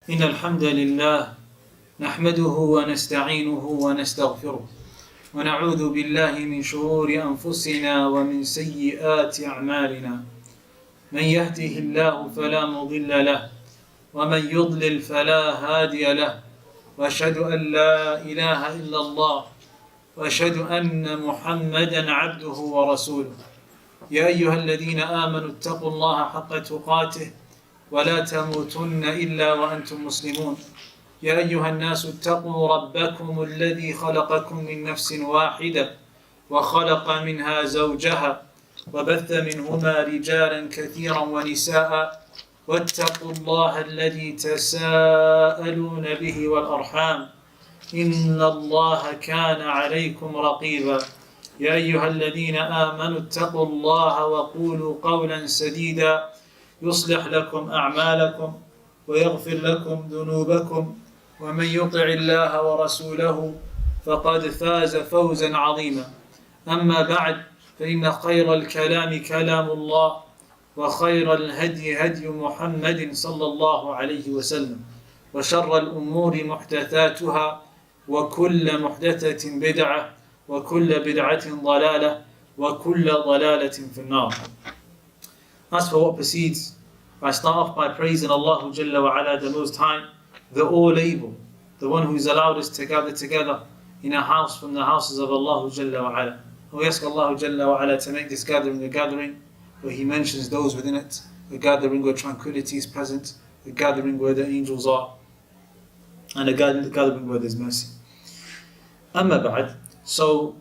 إن الحمد لله نحمده ونستعينه ونستغفره ونعوذ بالله من شرور أنفسنا ومن سيئات أعمالنا من يهده الله فلا مضل له ومن يضلل فلا هادي له وأشهد أن لا إله إلا الله وأشهد أن محمدا عبده ورسوله يا أيها الذين آمنوا اتقوا الله حق تقاته ولا تموتن إلا وأنتم مسلمون يا أيها الناس اتقوا ربكم الذي خلقكم من نفس واحدة وخلق منها زوجها وبث منهما رجالا كثيرا ونساء واتقوا الله الذي تساءلون به والأرحام إن الله كان عليكم رقيبا يا أيها الذين آمنوا اتقوا الله وقولوا قولا سديدا يصلح لكم أعمالكم ويغفر لكم ذنوبكم ومن يطع الله ورسوله فقد فاز فوزا عظيما أما بعد فإن خير الكلام كلام الله وخير الهدي هدي محمد صلى الله عليه وسلم وشر الأمور محدثاتها وكل محدثة بدعة وكل بدعة ضلالة وكل ضلالة في النار. As for what precedes, I start off by praising Allah Jalla wa Ala, the Most High, the All-Able, the one who has allowed us to gather together in a house from the houses of Allah Jalla wa Ala. We ask Allah Jalla wa Ala to make this gathering a gathering where He mentions those within it, a gathering where tranquility is present, a gathering where the angels are, and a gathering where there's mercy. Amma ba'd. So,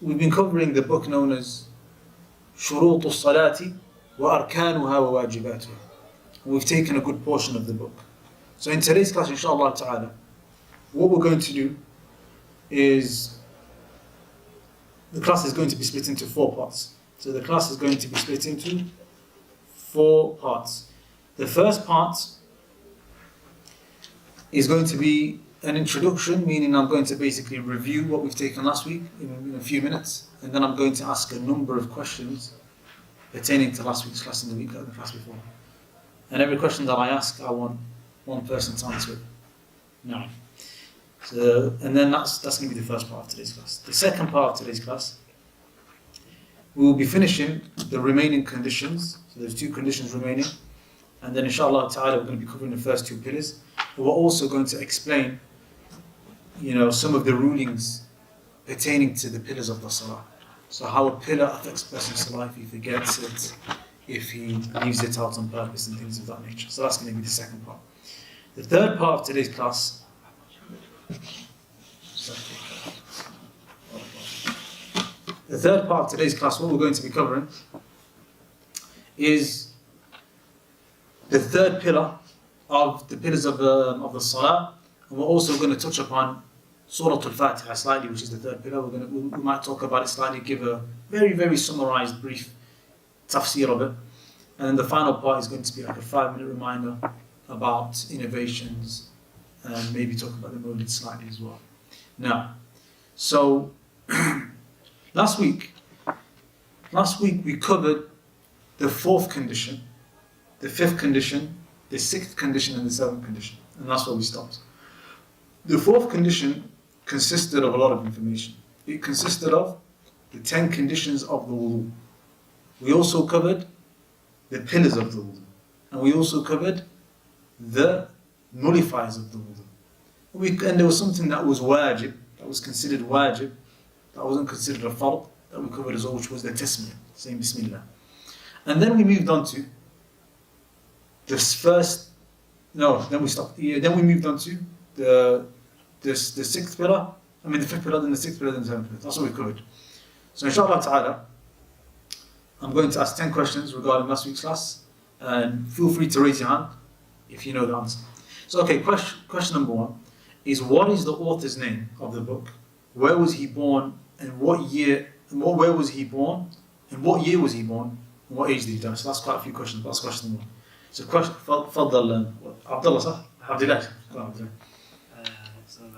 we've been covering the book known as Shuruط الصلاة وأركانها وواجباتها. We've taken a good portion of the book. So in today's class, inshallah ta'ala, what we're going to do is, the class is going to be split into 4 parts. So the class is going to be split into 4 parts. The first part is going to be an introduction, meaning I'm going to basically review what we've taken last week in a few minutes, and then I'm going to ask a number of questions pertaining to last week's class and the class before. And every question that I ask, I want one person to answer it. No. So, and then that's going to be the first part of today's class. The second part of today's class, we will be finishing the remaining conditions. So there's 2 conditions remaining. And then inshallah ta'ala, we're going to be covering the first 2 pillars. But we're also going to explain, some of the rulings pertaining to the pillars of the Salah. So how a pillar affects a person's salah if he forgets it, if he leaves it out on purpose and things of that nature. So that's going to be the second part. The third part of today's class what we're going to be covering is the third pillar of the pillars of the Salah, and we're also going to touch upon Surah Al-Fatiha slightly, which is the third pillar. We might talk about it slightly, give a very, very summarized, brief tafsir of it. And then the final part is going to be like a 5-minute reminder about innovations and maybe talk about the Mawlid slightly as well. Now, so last week we covered the 4th condition, the 5th condition, the 6th condition and the 7th condition. And that's where we stopped. The 4th condition consisted of a lot of information. It consisted of the 10 conditions of the wudu. We also covered the pillars of the wudu. And we also covered the nullifiers of the wudu. And there was something that was wajib, that was considered wajib, that wasn't considered a fard, that we covered as well, which was the tasmiyah, saying Bismillah. And then we moved on to then we moved on to the 6th pillar, the 5th pillar, then the 6th pillar, then the 7th pillar. That's what we covered. So inshallah ta'ala, I'm going to ask 10 questions regarding last week's class, and feel free to raise your hand if you know the answer. So okay, question number 1 is, what is the author's name of the book? Where was he born, and what year, where was he born, and what year was he born, and what age did he die? So that's quite a few questions, but that's question number 1. So تفضل Abdalla, صح؟ Abdalla.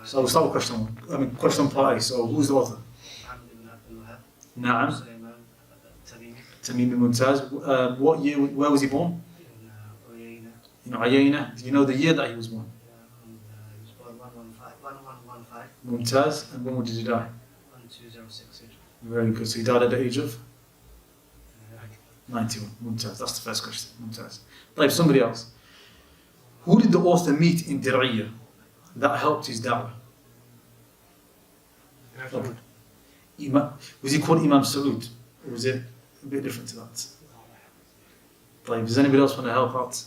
So we'll start with question 1. Question part A. So who's the author? نعم. Tamim al-Mumtaz. What year, where was he born? In Uyayna. Do you know the year that he was born? Mumtaz. And when did he die? 1206. Very good. So he died at the age of 91. Mumtaz. That's the first question. Mumtaz. Like somebody else. Who did the author meet in Dir'iyya that helped his da'wah? Was he called Imam Saud? Or was it a bit different to that? Like, does anybody else want to help out?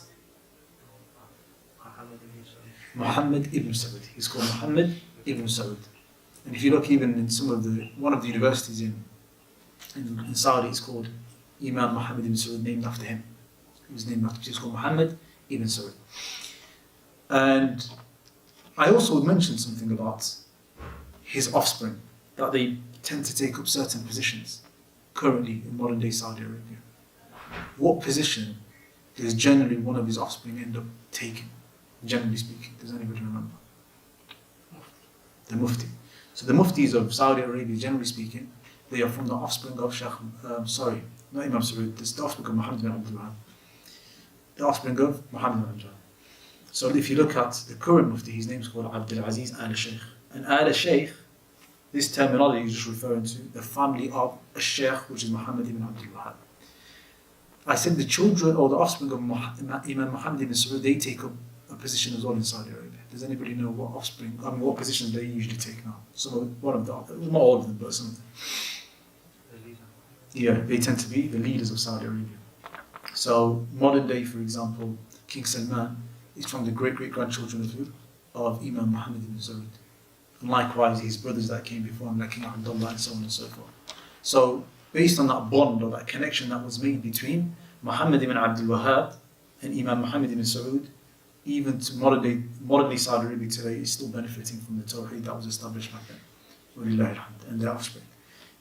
Mohammed ibn Saud. He's called Mohammed ibn Saud. And if you look even in one of the universities in Saudi, it's called Imam Mohammed ibn Saud, named after him. He was named after him. He's called Mohammed ibn Saud. And I also would mention something about his offspring, that they tend to take up certain positions currently in modern day Saudi Arabia. What position does generally one of his offspring end up taking, generally speaking? Does anybody remember? The Mufti. So the Muftis of Saudi Arabia, generally speaking, they are from the offspring of not Imam Saud, it's the offspring of Mohammed bin Abdalla. The offspring of Mohammed bin Abdalla. So if you look at the current Mufti, his name is called Abdul-Aziz Al-Sheikh. And Al-Sheikh, this terminology is just referring to the family of a Sheikh, which is Muhammad ibn Abdul Wahhab. I said the children or the offspring of Imam Muhammad ibn Saud, they take up a position as well in Saudi Arabia. Does anybody know what positions they usually take now? Not all of them, but some of them. Yeah, they tend to be the leaders of Saudi Arabia. So modern day, for example, King Salman is from the great-great-grandchildren of Imam Muhammad ibn Saud. And likewise, his brothers that came before him, like King Abdalla and so on and so forth. So, based on that bond or that connection that was made between Muhammad ibn Abdul Wahhab and Imam Muhammad ibn Saud, even to modern day Saudi Arabia today is still benefiting from the Tawheed that was established back then. And their offspring.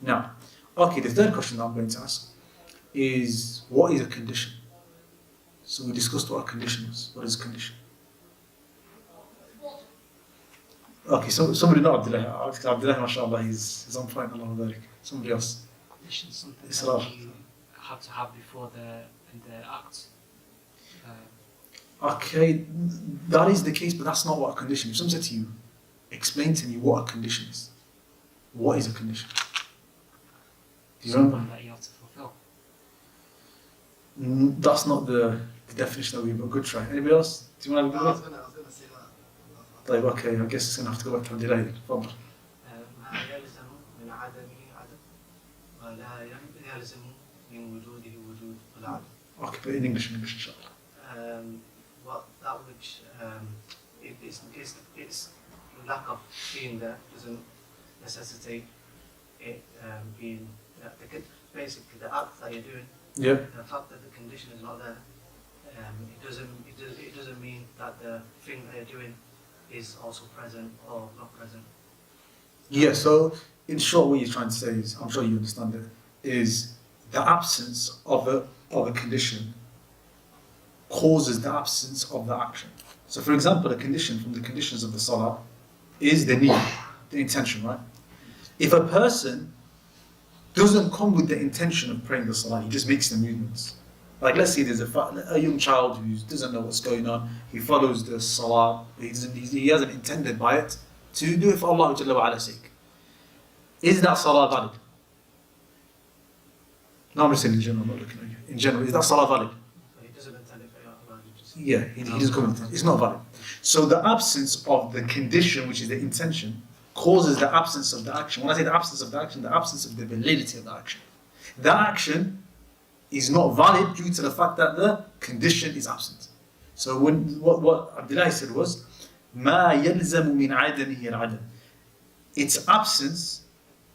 Now, okay, the third question that I'm going to ask is, what is a condition? So we discussed what a condition is. What is a condition? Okay, so somebody not Abdullah. Abdullah, mashallah, he's on point. Somebody else. Condition, something that you have to have before the act. Okay, that is the case, but that's not what a condition is. If someone said to you, explain to me what a condition is. What is a condition? Do you remember? That you have to fulfill. That's not the definition that we've got. Good try. Anybody else? Do you want to have a good one? I was going to say that. Okay, I guess it's going to have to go back to Abdullah then. Fadl. ما يلزم من عدمه عدم ولا يلزم من وجوده وجود العدم. Okay, but in English, inshallah. Well, that which its lack of being there doesn't necessitate it being basically the act that you're doing. Yeah. The fact that the condition is not there, it doesn't mean that the thing that you're doing is also present or not present. Yeah. So in short, what you're trying to say is, I'm sure you understand it, is the absence of a condition causes the absence of the action. So for example, a condition from the conditions of the Salah is the need, the intention, right? If a person doesn't come with the intention of praying the Salah, he just makes the movements. Like let's say there's a young child who doesn't know what's going on, he follows the Salah, he hasn't intended by it to do it for Allah Jalla wa Ala's sake. Is that Salah valid? No, I'm just saying in general, I'm not looking at you. In general, is that Salah valid? He doesn't intend it for Allah. Yeah, he doesn't come with it. It's not valid. So the absence of the condition, which is the intention, causes the absence of the action. When I say the absence of the action, the absence of the validity of the action. That action is not valid due to the fact that the condition is absent. So what Abdullah said was, ما يلزم من عدمه العدم. Its absence,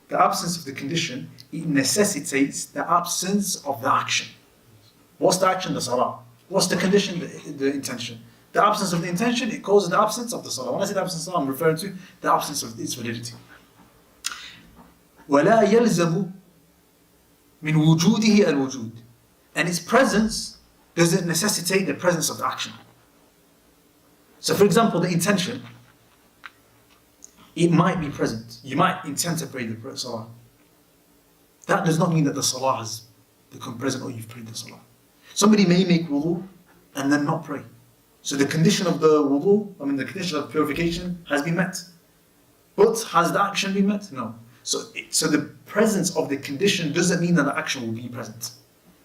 the absence of the condition, it necessitates the absence of the action. What's the action? The salah. What's the condition? The intention. The absence of the intention, it causes the absence of the salah. When I say the absence of the salah, I'm referring to the absence of its validity. ولا يلزم من وجوده الوجود. And its presence doesn't necessitate the presence of the action. So for example, the intention, it might be present. You might intend to pray the salah. That does not mean that the salah has become present or you've prayed the salah. Somebody may make wudu and then not pray. So the condition of the wudu, the condition of purification has been met. But has the action been met? No. So the presence of the condition doesn't mean that the action will be present.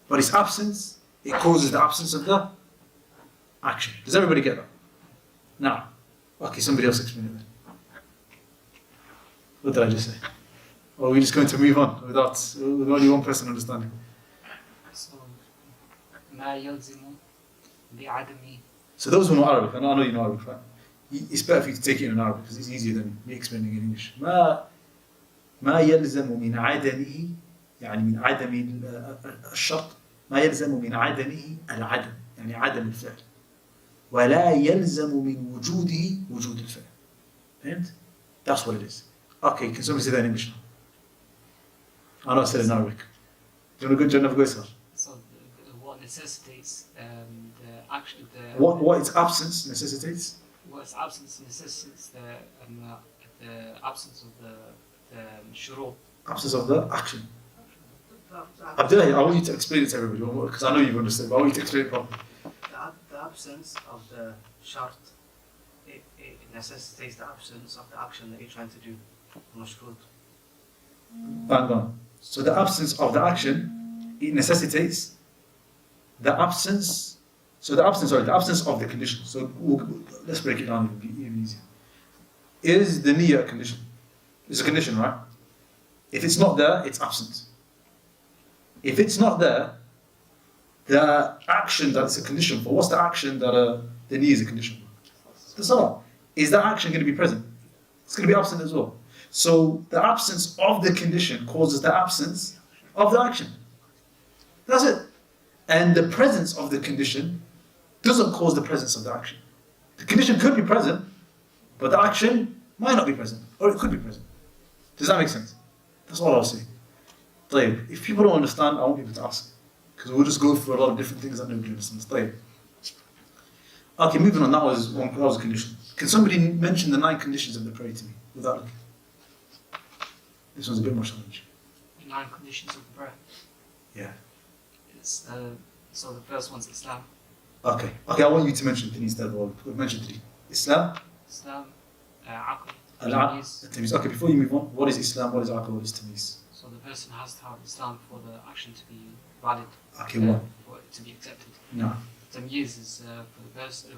But its absence, it causes the absence of the action. Does everybody get that? Now, okay, somebody else explain it then. What did I just say? Or are we just going to move on with only one person understanding? ما يلزم بعدم. So those who know Arabic, I know you know Arabic, right? It's better for you to take it in Arabic because it's easier than me explaining in English. ما يلزم من عدمه يعني من عدم الشرط ما يلزم من عدمه العدم يعني عدم الفعل ولا يلزم من وجوده وجود الفعل. فهمت? That's what it is. Okay, can somebody say that in English now? I know I said it in Arabic. Do you want to go sir? So what necessitates the action, what its absence necessitates? What its absence necessitates the absence of the shurut. Absence of the action. Abdalla, I want you to explain it to everybody because I know you've understood, but I want you to explain it properly. The absence of the shart, it necessitates the absence of the action that you're trying to do. Mashroot. Bang on. So the absence of the action, it necessitates the absence. So the absence of the condition. So let's break it down even easier. Is the niyyah a condition? It's a condition, right? If it's not there, it's absent. If it's not there, the action that it's a condition for, what's the action that the niyyah is a condition for? The salah. Is that action going to be present? It's going to be absent as well. So the absence of the condition causes the absence of the action. That's it. And the presence of the condition doesn't cause the presence of the action. The condition could be present, but the action might not be present, or it could be present. Does that make sense? That's all I'll say. طيب, if people don't understand, I want people to ask. Because we'll just go through a lot of different things that nobody understands. طيب. Okay, moving on, that was a condition. Can somebody mention the 9 conditions of the prayer to me? Without looking. This one's a bit more challenging. 9 conditions of the prayer. Yeah. It's, so the first one's Islam. Okay, I want you to mention 3 instead of all. We've mentioned 3. Islam. Aql. Tamyiz. Okay, before you move on, what is Islam, what is Aql, what is Tamyiz? So the person has to have Islam for the action to be valid. Okay, what? For it to be accepted. No. Tamyiz is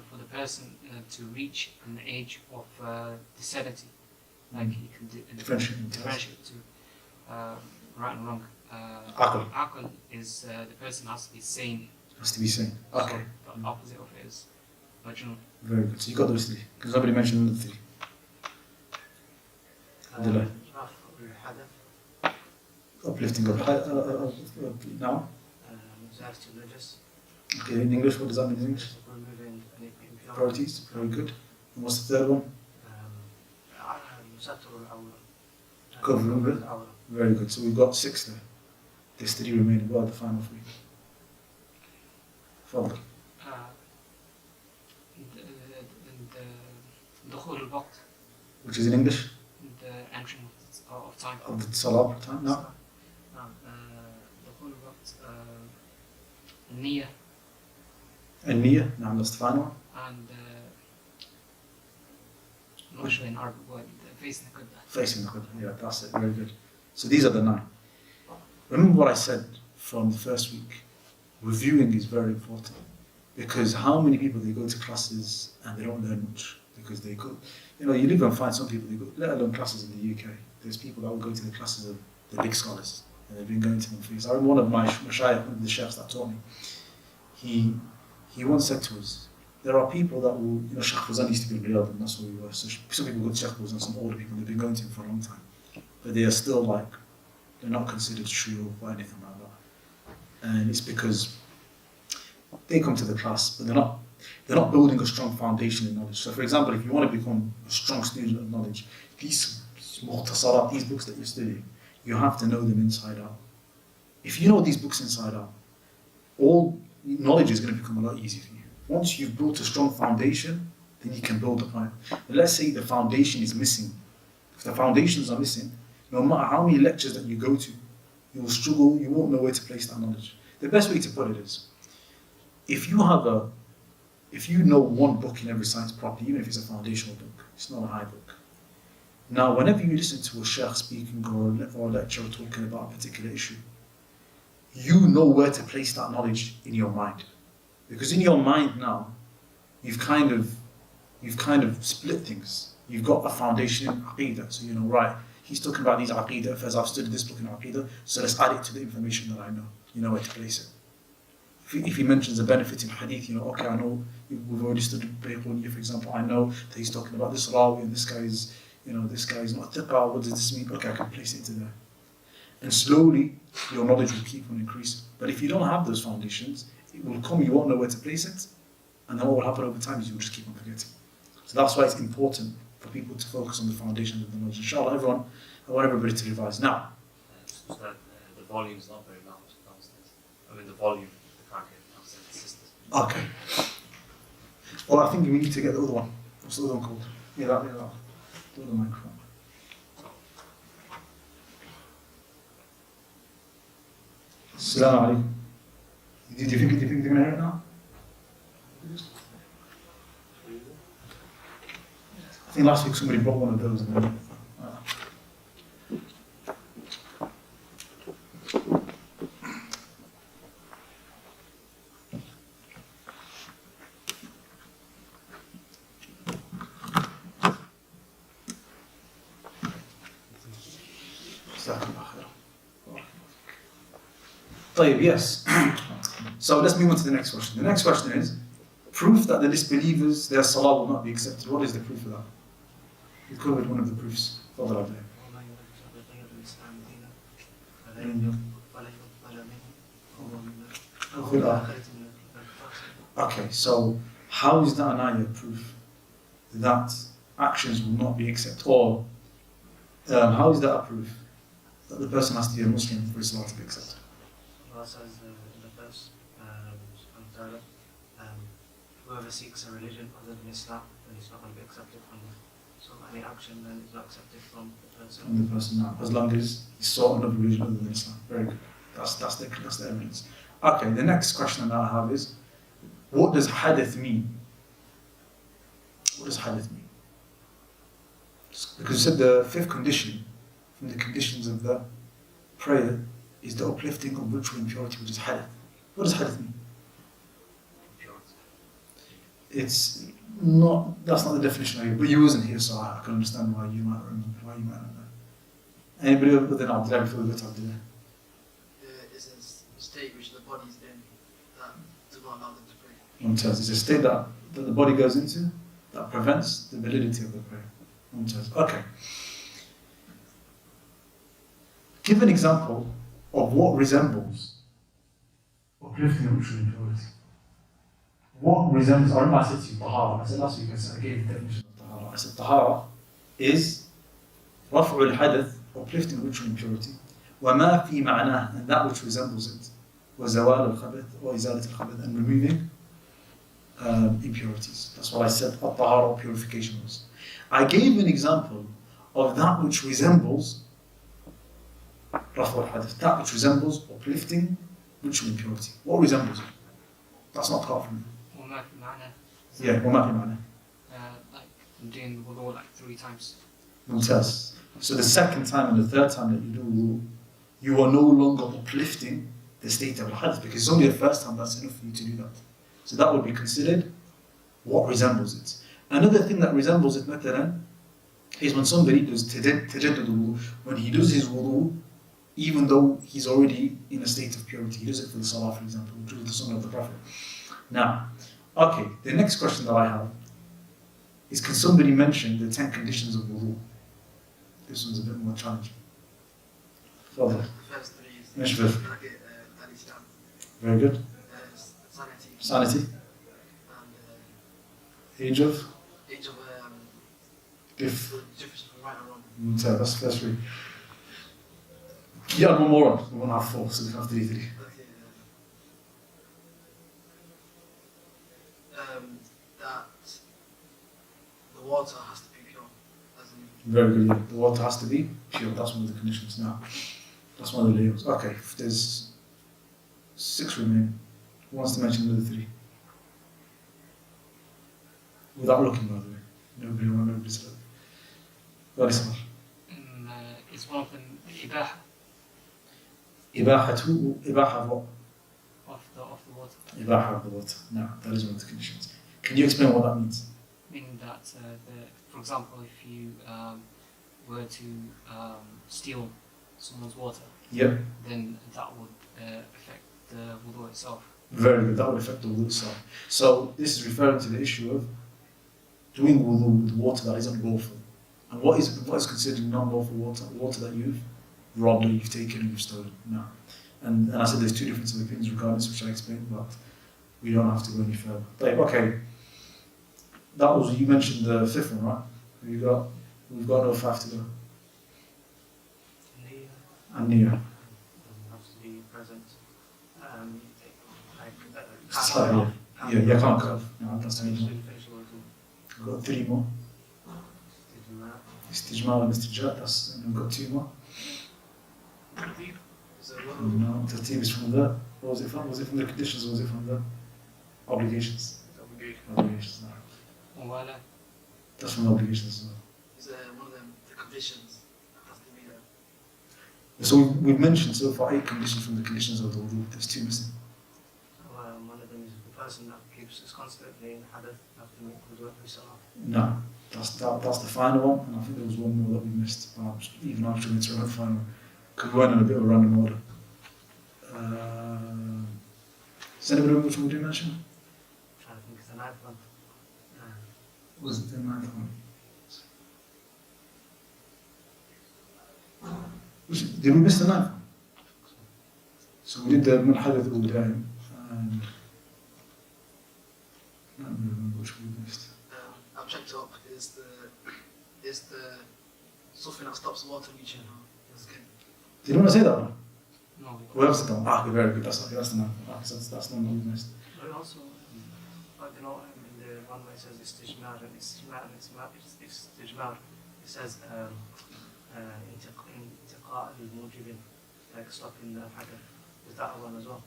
for the person to reach an age of decency, like he can differentiate to right and wrong. Aql is the person has to be sane. Has to be sane. Okay. So the opposite of it is majnun. Very good. So you got those 3. Because nobody mentioned the 3. Abdalla. Uplifting of now. Okay, in English, what does that mean in English? Removing Priorities. Very good. And what's the third one? Covering it. Very good. So we've got 6 there. There's 3 remaining. What are the final 3? Fadl. دخول الوقت. Which is in English? The entering of time. Of the salah time? No. دخول الوقت. النية. النية. نعم, that's the final one. And I'm not sure in Arabic word, facing the Qibla. Facing the Qibla, yeah, that's it, very good. So these are the 9. Remember what I said from the first week. Reviewing is very important. Because how many people they go to classes and they don't learn much? Because they go, you live and find some people, they go, let alone classes in the UK. There's people that will go to the classes of the big scholars. And they've been going to them for years. I remember one of my mashayikh, one of the chefs that taught me, he once said to us, there are people that will, Sheikh Fawzan used to be in Riyadh, and that's where we were. So some people go to Sheikh Fawzan, some older people, they've been going to him for a long time. But they are still they're not considered shuyukh or anything like that. And it's because they come to the class, but they're not building a strong foundation in knowledge. So for example, if you want to become a strong student of knowledge, these mukhtasarat, these books that you're studying, you have to know them inside out. If you know these books inside out, all knowledge is going to become a lot easier for you. Once you've built a strong foundation, then you can build upon it. But let's say the foundation is missing. If the foundations are missing, no matter how many lectures that you go to, you will struggle, you won't know where to place that knowledge. The best way to put it is, if you know one book in every science properly, even if it's a foundational book, it's not a high book, Now, whenever you listen to a sheikh speaking or a lecturer talking about a particular issue, you know where to place that knowledge in your mind. Because in your mind now, you've kind of split things. You've got a foundation in Aqidah, so you know, right, he's talking about these Aqidah affairs, I've studied this book in Aqidah, so let's add it to the information that I know. You know where to place it. If he mentions a benefit in Hadith, you know, okay, I know, we've already studied Bayquniya, for example, I know that he's talking about this Rawi and this guy is not thiqa, what does this mean? Okay, I can place it into there. And slowly, your knowledge will keep on increasing. But if you don't have those foundations, it will come, you won't know where to place it, and then what will happen over time is you will just keep on forgetting. So that's why it's important for people to focus on the foundations of the knowledge. Inshallah, I want everybody to revise. Now, so that the volume is not very large downstairs. I mean, the volume, the can't get downstairs, the sisters. okay. Well, I think we need to get the other one. What's the other one called? Yeah, that. The other microphone. Assalamu alaikum. Do you think they're going to hear it now? I think last week somebody brought one of those. And then, yes. So let's move on to the next question. The next question is, proof that the disbelievers, their salah will not be accepted. What is the proof of that? We covered one of the proofs. Fadl Abdalla. Okay, so how is that an ayah proof that actions will not be accepted? Or how is that a proof that the person has to be a Muslim for his salah to be accepted? Allah says in the verse, whoever seeks a religion other than Islam, then it's not going to be accepted from them. So any action then is not accepted from the person. From the person now, as long as he sought another religion other than Islam. Very good. That's the evidence. Okay, the next question that I have is, what does hadith mean? What does hadith mean? Because you said the fifth condition from the conditions of the prayer is the uplifting of ritual impurity, which is hadith. What does hadith mean? It's not, that's not the definition of it, but you wasn't here, so I can understand why you might remember, why you might not know. Anybody other than Abdalla before we go to Abdalla? It's a state which the body's in that does not allow them to pray. Mumtaz. It's a state that the body goes into that prevents the validity of the prayer. Mumtaz. Okay. Give an example of what resembles uplifting of ritual impurity. What resembles, I remember I said to you, tahara. I said last week, I gave the definition of tahara. I said tahara is raf'u al-hadath, uplifting ritual impurity, وَمَا فِي مَعْنَاهِ, and that which resembles it, وَزَوَالُ الْخَبَث, وَإِزَالَةُ الْخَبَث, and removing impurities. That's what I said, tahara, purification was. I gave an example of that which resembles raf'u al-hadath, that which resembles uplifting ritual impurity. What resembles it? That's not apart from it. Yeah, وما في معنى. Like doing the wudu like 3 times. Mumtaz. So the second time and the third time that you do wudu, you are no longer uplifting the state of al-hadith, because it's only the first time that's enough for you to do that. So that would be considered what resembles it. Another thing that resembles it, مثلا, is when somebody does tajaddud wudu, when he does his wudu, even though he's already in a state of purity, he does it for the salah, for example, which was the sunnah of the Prophet. Now, okay, the next question that I have is, can somebody mention the 10 conditions of wudu? This one's a bit more challenging. Further. The first 3 is Nashville. al-Islam. Very good. Sanity. Sanity. And Age of? age of If. the difference between right and wrong. So that's the first 3. Yeah, one more on. We won't have 4, so we have 3. Okay. That the water has to be pure. As in, Very good, yeah. The water has to be pure. That's one of the conditions now. That's one of the layers. Okay, if there's 6 remaining, who wants to mention the other 3? Without looking, by the way. Nobody to look. Very smart. ibaha Ibaha what? of the water. Ibaha of the water. No, that is one of the conditions. Can you explain what that means? Meaning that, for example, if you were to steal someone's water, Yep. then that would affect the wudu itself. Very good. That would affect the wudu itself. So this is referring to the issue of doing wudu with water that isn't lawful. And what is considered non-lawful water? Water that you've robbed or you've taken or you've stolen. No. And I said there's two different opinions regarding this, which I explained, but we don't have to go any further. But, okay. That was, you mentioned the fifth one, right? We've got no five to go. And Nia. Has to be present. Sorry, yeah, can't cut off. No, that's the main one. We've got three more. Istijmal and istijat, and we've got two more. No, tartib is from the, what was it from? Was it from the conditions or was it from the obligations? Obligations, no. Wala. That's from the obligations as well. Is one of them the conditions? That's the meter. So we've mentioned so far 8 conditions from the conditions of the wudu. There's 2 missing. One of them is the person that keeps us constantly in hadith after wudu every salah. No, that's the final one, and I think there was one more that we missed. Even after we went to the final, because we went in a bit of a random order. Does anybody remember which one we didn't mention? I'm trying to think it's the ninth one. Was it the 9th one? Did we miss the 9th one? So we did the Hadith al-Daim, and I don't remember which one we missed. I've checked up. Is the something that stops water reaching her skin? Did you want to say that one? No. Whoever said that one? Okay, very good. That's the 9th one. Okay, so that's the one that we missed. But also, like, in the one where it says istijmar and istijmar, it says intiqa' al-mujibin, like stopping the hadith. Is that one as well?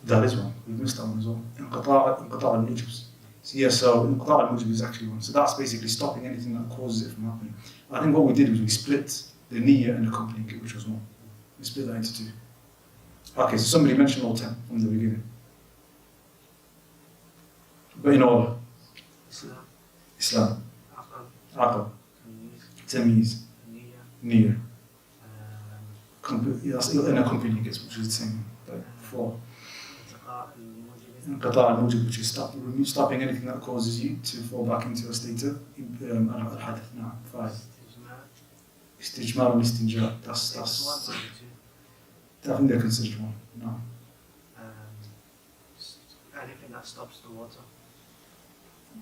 That is one. We missed that one as well. Inqita' al-mujibs. So yeah, so inqita' al-mujib is actually one. So that's basically stopping anything that causes it from happening. I think what we did was we split the niyyah and accompanying it, which was one. We split that into 2. Okay, so somebody mentioned all 10 from the beginning. But in order. Islam, Aql, Tamyiz, Niyyah. And accompanying it, which is the same. But 4. Inqita' al-mujib, which is stopping anything that causes you to fall back into a state of al-hadith. Now, 5. Istijmar and istinja. That's I think they're considered one. No. Anything that stops the water.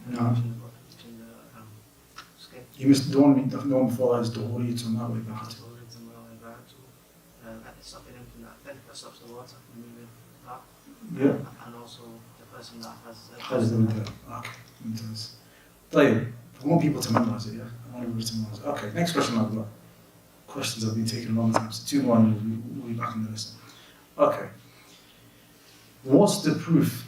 No. Between the skin. You missed the one before that is Duhuriyatun ma wa ibahatu. Stopping anything that stops the water from moving that. Yeah. And also the person that Has the window. Okay. Mumtaz. طيب. I want people to memorize it, yeah? I want everybody to memorize it. Okay, next question I've got. Questions have been taking a long time, so 2 more and we'll be back in the lesson. Okay. What's the proof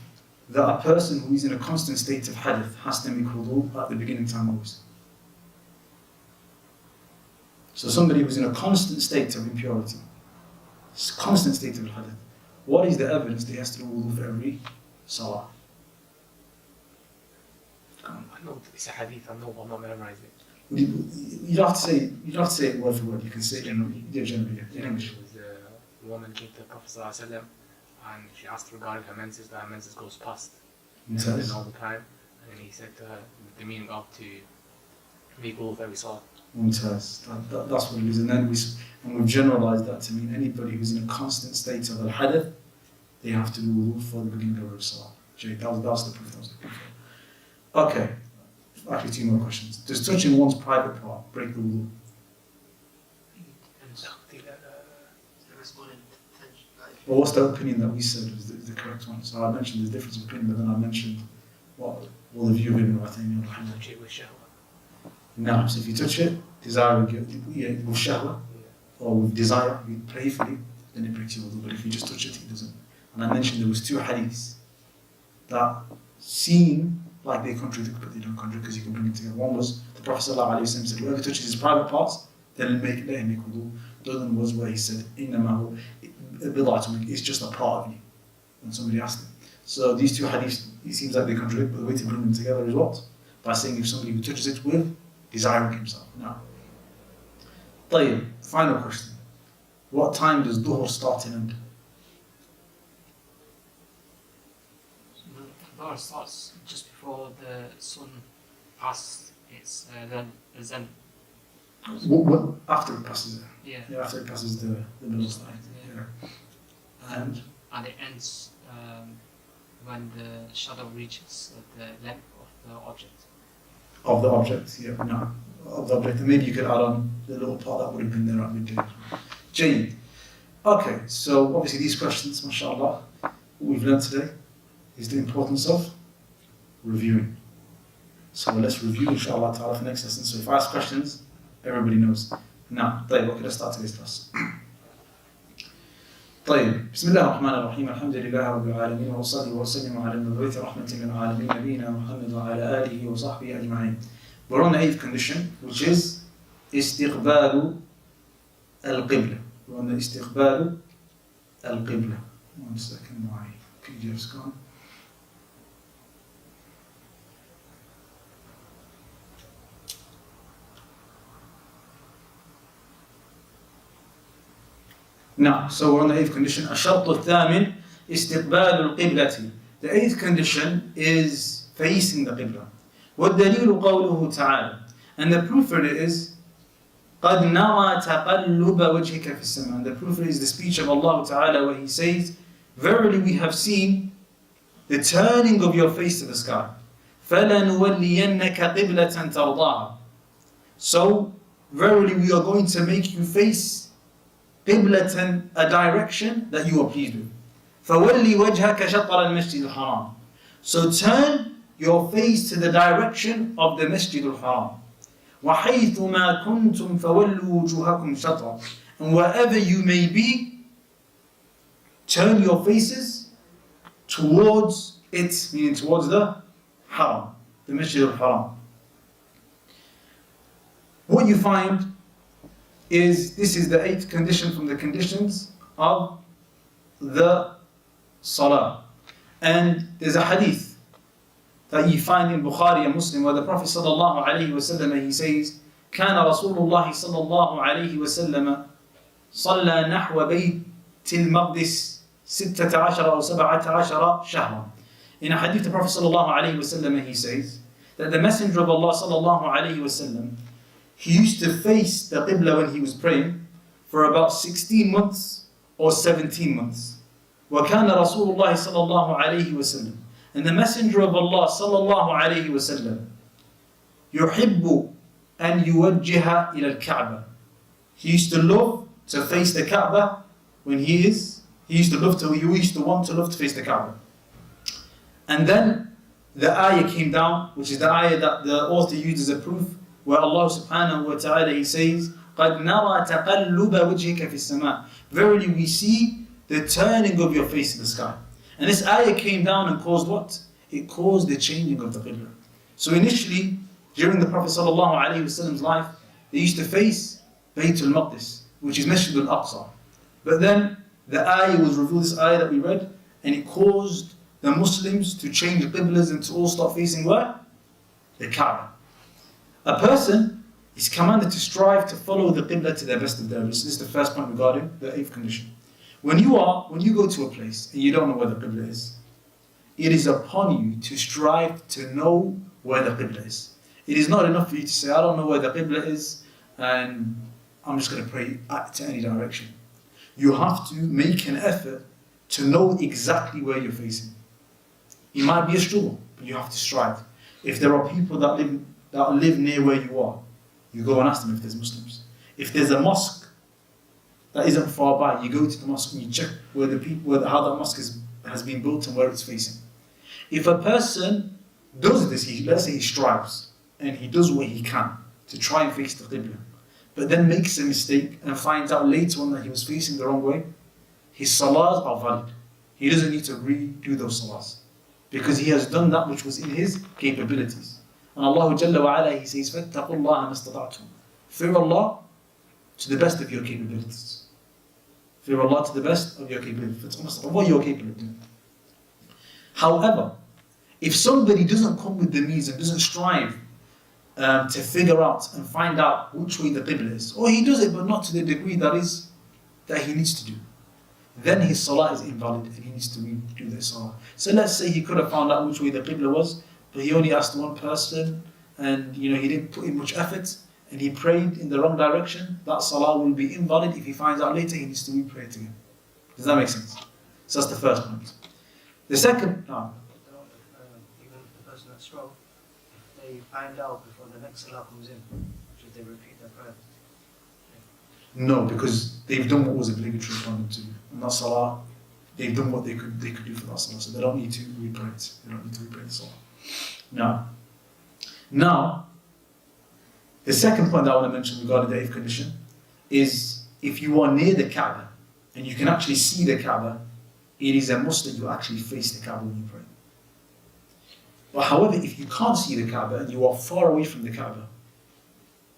that a person who is in a constant state of hadith has to make wudu at the beginning time always? So somebody who's in a constant state of impurity, constant state of hadith, what is the evidence that he has to do wudu for every salah? I know it's a hadith, I know, I'm not memorizing it. You don't have to say it word for word. You can say it generally, in English. The woman came to the Prophet ﷺ and she asked regarding her menses, that her menses goes past all the time. And then he said to her the meaning of to make wudu for every salah. That's what it is. And then we've generalized that to mean anybody who's in a constant state of al-hadith, they have to do wudu for the beginning of their salah. That was the proof. Okay. Actually, 2 more questions. Does touching one's private part break the wudu? Well, what's the opinion that we said is the correct one? So I mentioned the difference of opinion, but then I mentioned what the view of Ibn Uthaymeen on Touch it with shahwa. Now, so if you touch it, desire with shahwa, or with desire, playfully, then it breaks your wudu. But if you just touch it, it doesn't. And I mentioned there was 2 hadiths that seem like they contradict, but they don't contradict because you can bring it together. One was the Prophet ﷺ said, whoever touches his private parts, then let him make wudu. The other one was where he said, إِنَّمَا هُوَ it's just a part of you. When somebody asked him. So these two hadiths, it seems like they contradict, but the way to bring them together is what? By saying if somebody who touches it with desiring himself. Now, طيب, final question. What time does Dhuhr start and end? Dhuhr starts just before the sun passes its zen. What, after it passes it? Yeah. After it passes the middle of the night. Yeah. And it ends when the shadow reaches the length of the object. Of the object, yeah, no. Of the object, and maybe you could add on the little part that would have been there at midday. Jane. Okay, so obviously these questions, mashallah, what we've learned today is the importance of reviewing. So let's review, inshallah ta'ala, for next lesson. So if I ask questions, everybody knows. Now, طيب, what could I start today's class? طيب بسم الله الرحمن الرحيم الحمد لله رب العالمين وصلي وسلم على المبعوث رحمة للعالمين نبينا محمد وعلى آله وصحبه أجمعين. We're on the 8th condition, which is استقبال القبلة. We're on the استقبال القبلة. 1 second, my PDF's gone. Now, so we're on the 8th condition. الشرط الثامن استقبال القبلة. The 8th condition is facing the Qibla. والدليل قوله تعالى. And the proof for it is قد نرى تقلب وجهك في السماء. And the proof for it is the speech of Allah Ta'ala where He says, verily we have seen the turning of your face to the sky. فَلَنُوَلِّيَنَّكَ قِبْلَةً تَرْضَاهَا. So, verily we are going to make you face قِبْلَةً, a direction that you are pleased with. فَوَلِّ وَجْهَكَ شَطْرَ الْمَسْجِدِ الْحَرَامِ. So turn your face to the direction of the Masjid al-Haram. وَحَيْثُ مَا كُنْتُمْ فَوَلُّوا وُجُوهَكُمْ شَطْرًا. And wherever you may be, turn your faces towards it, meaning towards the Haram, the Masjid al-Haram. What you find is, this is the 8th condition from the conditions of the Salah. And there's a hadith that you find in Bukhari and Muslim where the Prophet sallallahu alaihi wasallam, he says, كان رسول الله صلى الله عليه وسلم صلى نحو بيت المقدس 16 أو 17 شهرا. In a hadith, the Prophet sallallahu alaihi wasallam, he says that the Messenger of Allah sallallahu alaihi wasallam, he used to face the Qibla when he was praying for about 16 months or 17 months. وَكَانَ رَسُولُ اللَّهِ صَلَّى اللَّهُ عَلَيْهِ وَسَلَّمَ. And the Messenger of Allah صلى الله عليه وسلم يحب أن يوجه إلى الكعبة. He used to love to face the Kaaba when he used to want to face the Kaaba. And then the ayah came down, which is the ayah that the author used as a proof, where Allah subhanahu wa ta'ala, He says, قَدْ نَرَى تَقَلُّبَ وَجْهِكَ فِي السَّمَاءِ. Verily we see the turning of your face in the sky. And this ayah came down and caused what? It caused the changing of the Qibla. So initially, during the Prophet sallallahu alaihi wasallam's life, they used to face Bayt al-Maqdis, which is Masjid al-Aqsa. But then the ayah was revealed, this ayah that we read, and it caused the Muslims to change the Qiblas and to all start facing where? The Kaaba. A person is commanded to strive to follow the Qibla to their best of their ability. This is the first point regarding the 8th condition. When you go to a place and you don't know where the Qibla is, it is upon you to strive to know where the Qibla is. It is not enough for you to say, I don't know where the Qibla is and I'm just going to pray to any direction. You have to make an effort to know exactly where you're facing. It might be a struggle, but you have to strive. If there are people that live near where you are, you go and ask them if there's Muslims. If there's a mosque that isn't far by, you go to the mosque and you check how that mosque has been built and where it's facing. If a person does this, let's say he strives and he does what he can to try and face the Qibla, but then makes a mistake and finds out later on that he was facing the wrong way, his salahs are valid. He doesn't need to redo those salahs because he has done that which was in his capabilities. And Allah Jalla wa Ala, He says, فَاتَّقُوا اللَّهَ مَا اسْتَطَعْتُمْ. Fear Allah to the best of your capabilities. Fear Allah to the best of your capabilities. Of what you're capable of doing. However, if somebody doesn't come with the means and doesn't strive to figure out and find out which way the qibla is, or he does it but not to the degree that he needs to do, then his salah is invalid and he needs to redo the salah. So let's say he could have found out which way the qibla was, but he only asked one person and he didn't put in much effort and he prayed in the wrong direction. That salah will be invalid. If he finds out later, he needs to re-pray it again. Does that make sense? So that's the first point. The second, even the person that's wrong, if they find out before the next salah comes in, should they repeat their prayer? no, because they've done what was obligatory for them to do. And that salah, they've done what they could do for that salah, so they don't need to re-pray it. They don't need to re-pray the salah. Now, the second point that I want to mention regarding the eighth condition is if you are near the Kaaba and you can actually see the Kaaba, it is a must that you actually face the Kaaba when you pray. But however, if you can't see the Kaaba and you are far away from the Kaaba,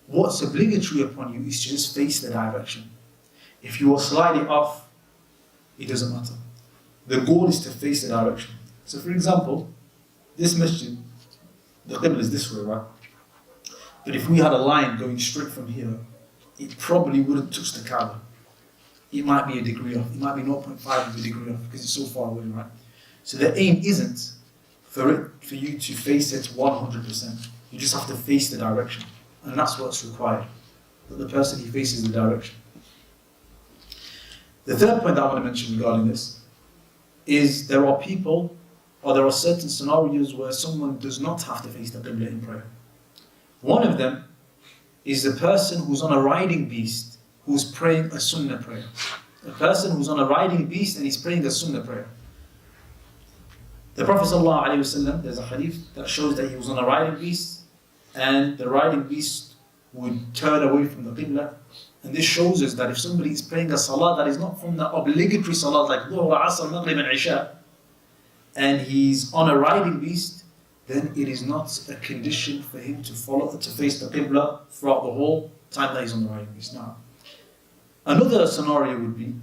what's obligatory upon you is to just face the direction. If you are slightly off, it doesn't matter. The goal is to face the direction. So for example, this masjid, the qibla is this way, right? But if we had a line going straight from here, it probably wouldn't touch the Kaaba. It might be a degree off. It might be 0.5 of a degree off because it's so far away, right? So the aim isn't for you to face it 100%. You just have to face the direction. And that's what's required. That the person, he faces the direction. The third point that I want to mention regarding this is there are people, or there are certain scenarios where someone does not have to face the qibla in prayer. One of them is the person who's on a riding beast who's praying a sunnah prayer. A person who's on a riding beast and he's praying a sunnah prayer. The Prophet ﷺ, there's a hadith that shows that he was on a riding beast and the riding beast would turn away from the qibla. And this shows us that if somebody is praying a salah that is not from the obligatory salah like Dhuhr, Asr, Maghrib and Isha, and he's on a riding beast, then it is not a condition for him to face the qibla throughout the whole time that he's on the riding beast. Now, another scenario would be,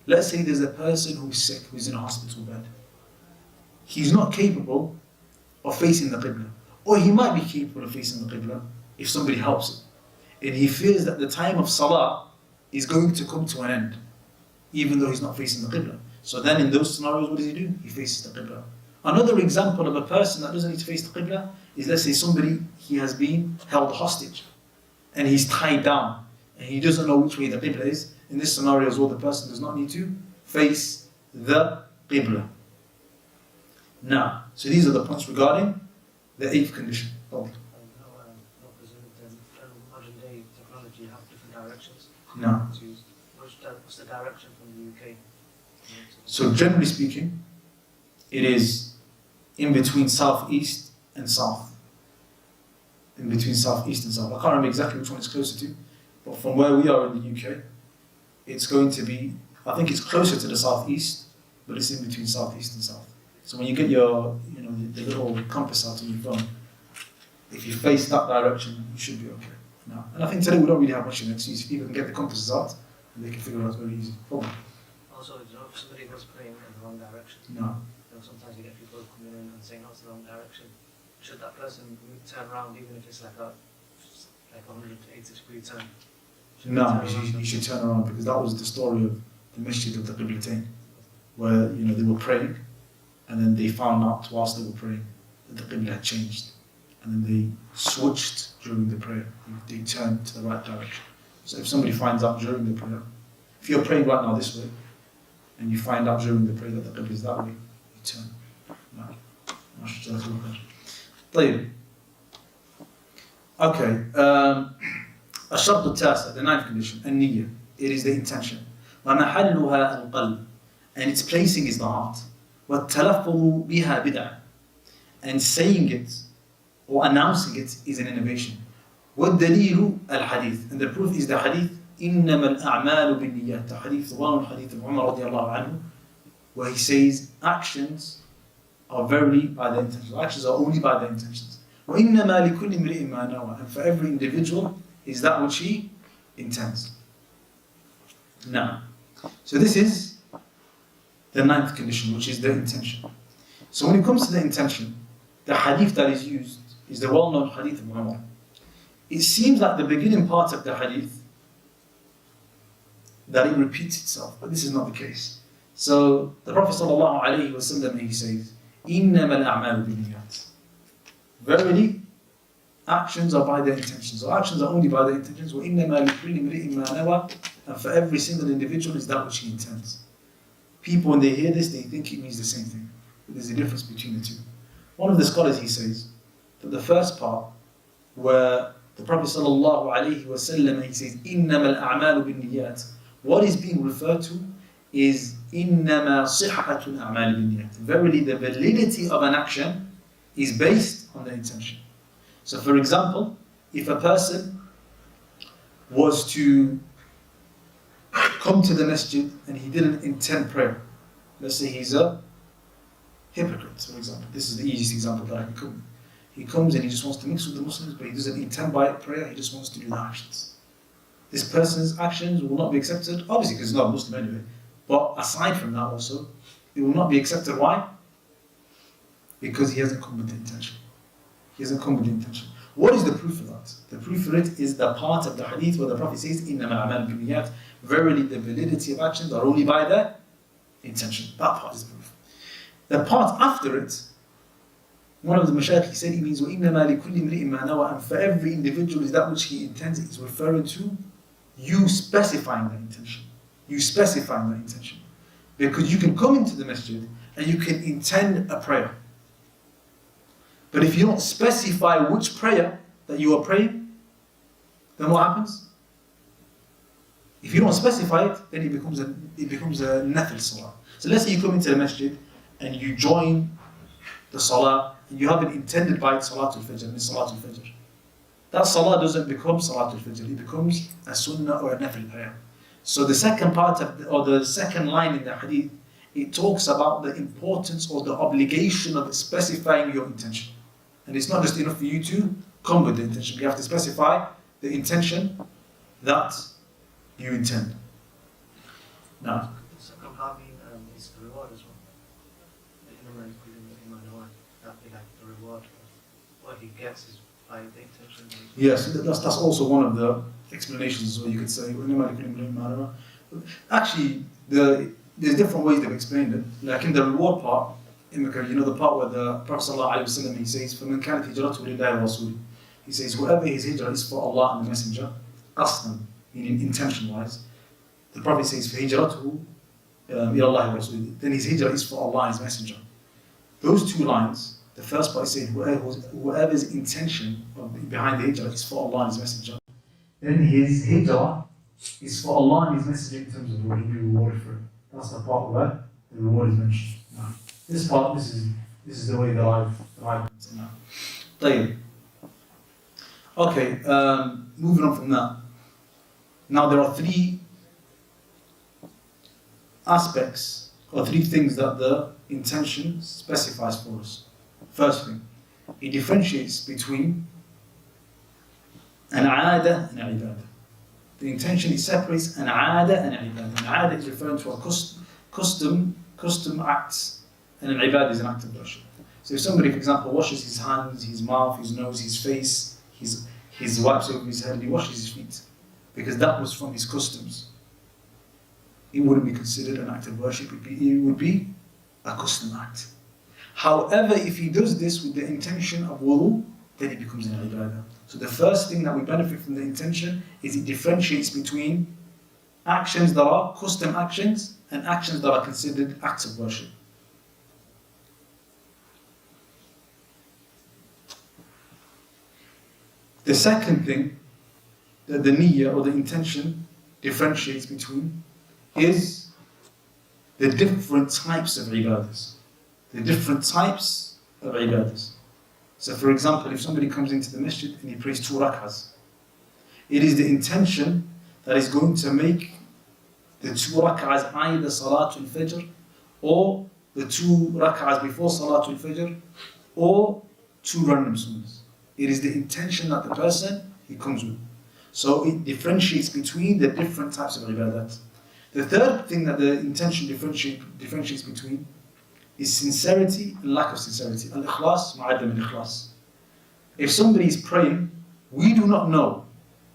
let's say there's a person who's sick, who's in a hospital bed. He's not capable of facing the qibla. Or he might be capable of facing the qibla if somebody helps him. And he fears that the time of salah is going to come to an end, even though he's not facing the qibla. So then in those scenarios, what does he do? He faces the qibla. Another example of a person that doesn't need to face the qibla is, let's say somebody, he has been held hostage and he's tied down and he doesn't know which way the qibla is. In this scenario as well, the person does not need to face the qibla. Now, so these are the points regarding the eighth condition. No, presume that modern day technology have different directions. No. What's the direction from the UK? So generally speaking, it is in between southeast and south. In between southeast and south. I can't remember exactly which one it's closer to, but from where we are in the UK, it's going to be, I think it's closer to the southeast, but it's in between southeast and south. So when you get your, the little compass out on your phone, if you face that direction, you should be okay. Now, and I think today we don't really have much of an excuse. People can get the compasses out and they can figure it out very easy. Problem. Also, if somebody was praying in the wrong direction, No. Sometimes you get people coming in and saying, "No, it's the wrong direction." Should that person turn around, even if it's like a 180-degree turn? No, you should turn around, because that was the story of the masjid of the Qiblatain, where they were praying, and then they found out whilst they were praying that the Qibla had changed, and then they switched during the prayer. They turned to the right direction. So if somebody finds out during the prayer, if you're praying right now this way, and you find out during the prayer that the Qibla is that way, you turn. No. طيب. Okay. الشرط التاسع, the ninth condition, النية. It is the intention. ومحلها القلب, and its placing is the heart. والتلفظ بها بدعة, and saying it or announcing it is an innovation. والدليل الحديث, and the proof is the hadith إنما الأعمال بالنيات, the hadith, the one hadith of Umar رضي الله عنه, where he says actions are verily by the intentions. Actions are only by the intentions. وإنما لكل امرئ ما نوى, and for every individual is that which he intends. Now, so this is the ninth condition, which is the intention. So when it comes to the intention, the hadith that is used is the well-known hadith of Umar. It seems like the beginning part of the hadith that it repeats itself, but this is not the case. So the Prophet ﷺ, he says, إِنَّمَا الْأَعْمَالُ بِالنِّيَّاتِ. Verily, actions are by their intentions. So actions are only by their intentions. وَإِنَّمَا لِكُلِّ امْرِئٍ مَا نَوَى. And for every single individual is that which he intends. People, when they hear this, they think it means the same thing. But there's a difference between the two. One of the scholars, he says, that the first part, where the Prophet ﷺ, he says, إِنَّمَا الْأَعْمَالُ بِالنِّيَّاتِ, what is being referred to is إِنَّمَا صِحَّةُ الْأَعْمَالِ بِالنِّيَّاتِ. Verily, the validity of an action is based on the intention. So for example, if a person was to come to the masjid and he didn't intend prayer, let's say he's a hypocrite, for example. This is the easiest example that I can come with. He comes and he just wants to mix with the Muslims, but he doesn't intend by prayer, he just wants to do the actions. This person's actions will not be accepted, obviously because he's not a Muslim anyway, but aside from that also, it will not be accepted. Why? Because he hasn't come with the intention. He hasn't come with the intention. What is the proof of that? The proof of it is the part of the hadith where the Prophet says, إِنَّمَا الْأَعْمَالُ بِالنِّيَّاتِ. Verily, the validity of actions are only by the intention. That part is the proof. The part after it, one of the mashayikh, he said, it means وَإِنَّمَا لِكُلِّ امْرِئٍ مَا نَوَى. And for every individual is that which he intends. It is referring to you specifying the intention. You specifying the intention. Because you can come into the masjid and you can intend a prayer. But if you don't specify which prayer that you are praying, then what happens? If you don't specify it, then it becomes a nafil salah. So let's say you come into the masjid and you join the salah and you haven't intended by it salatul fajr and it's salatul fajr. That salah doesn't become salatul fajr, it becomes a sunnah or a nafil prayer. So the second part of the second line in the hadith, it talks about the importance or the obligation of specifying your intention. And it's not just enough for you to come with the intention. You have to specify the intention that you intend. Now, the second part is the reward as well. That be like the reward. What he gets is by the intention. Yes, that's also one of the explanations. So you could say, actually, there's different ways they've explained it. Like in the reward part, you know the part where the Prophet ﷺ, he says, فَمَنْ كَانَتْ هِجْرَتُهُ لِلَّهِ وَرَسُولِهِ. He says, whoever his hijrah is for Allah and the Messenger, qasdan, meaning intention-wise. The Prophet says, فَهِجْرَتُهُ إِلَى اللَّهِ وَرَسُولِهِ. Then his hijrah is for Allah and His Messenger. Those two lines, the first part is saying, whoever's intention behind the hijrah is for Allah and His Messenger. Then his hijrah is for Allah and His Messenger in terms of what he will be rewarded for it. That's the part where the reward is mentioned. Now, this part, this is the way that I've seen now. طيب. Okay, moving on from that. Now there are three aspects or three things that the intention specifies for us. First thing, it differentiates between an aada and an ibadah. The intention, it separates an aada and an ibadah. An aada is referring to a custom acts, and an ibadah is an act of worship. So if somebody, for example, washes his hands, his mouth, his nose, his face, his wipes over his head, and he washes his feet, because that was from his customs, it wouldn't be considered an act of worship, it would be a custom act. However, if he does this with the intention of wudu, then it becomes an ibadah. So the first thing that we benefit from the intention is it differentiates between actions that are custom actions and actions that are considered acts of worship. The second thing that the niyyah or the intention differentiates between is the different types of ibadahs. The different types of ibadahs. So for example, if somebody comes into the masjid and he prays 2 rak'ahs, it is the intention that is going to make the 2 rak'ahs either Salatul Fajr, or the 2 rak'ahs before Salatul Fajr, or 2 random sunnahs. It is the intention that the person he comes with. So it differentiates between the different types of ibadat. The third thing that the intention differentiates between is sincerity and lack of sincerity. Al-ikhlas ma'adam al-ikhlas. If somebody is praying, we do not know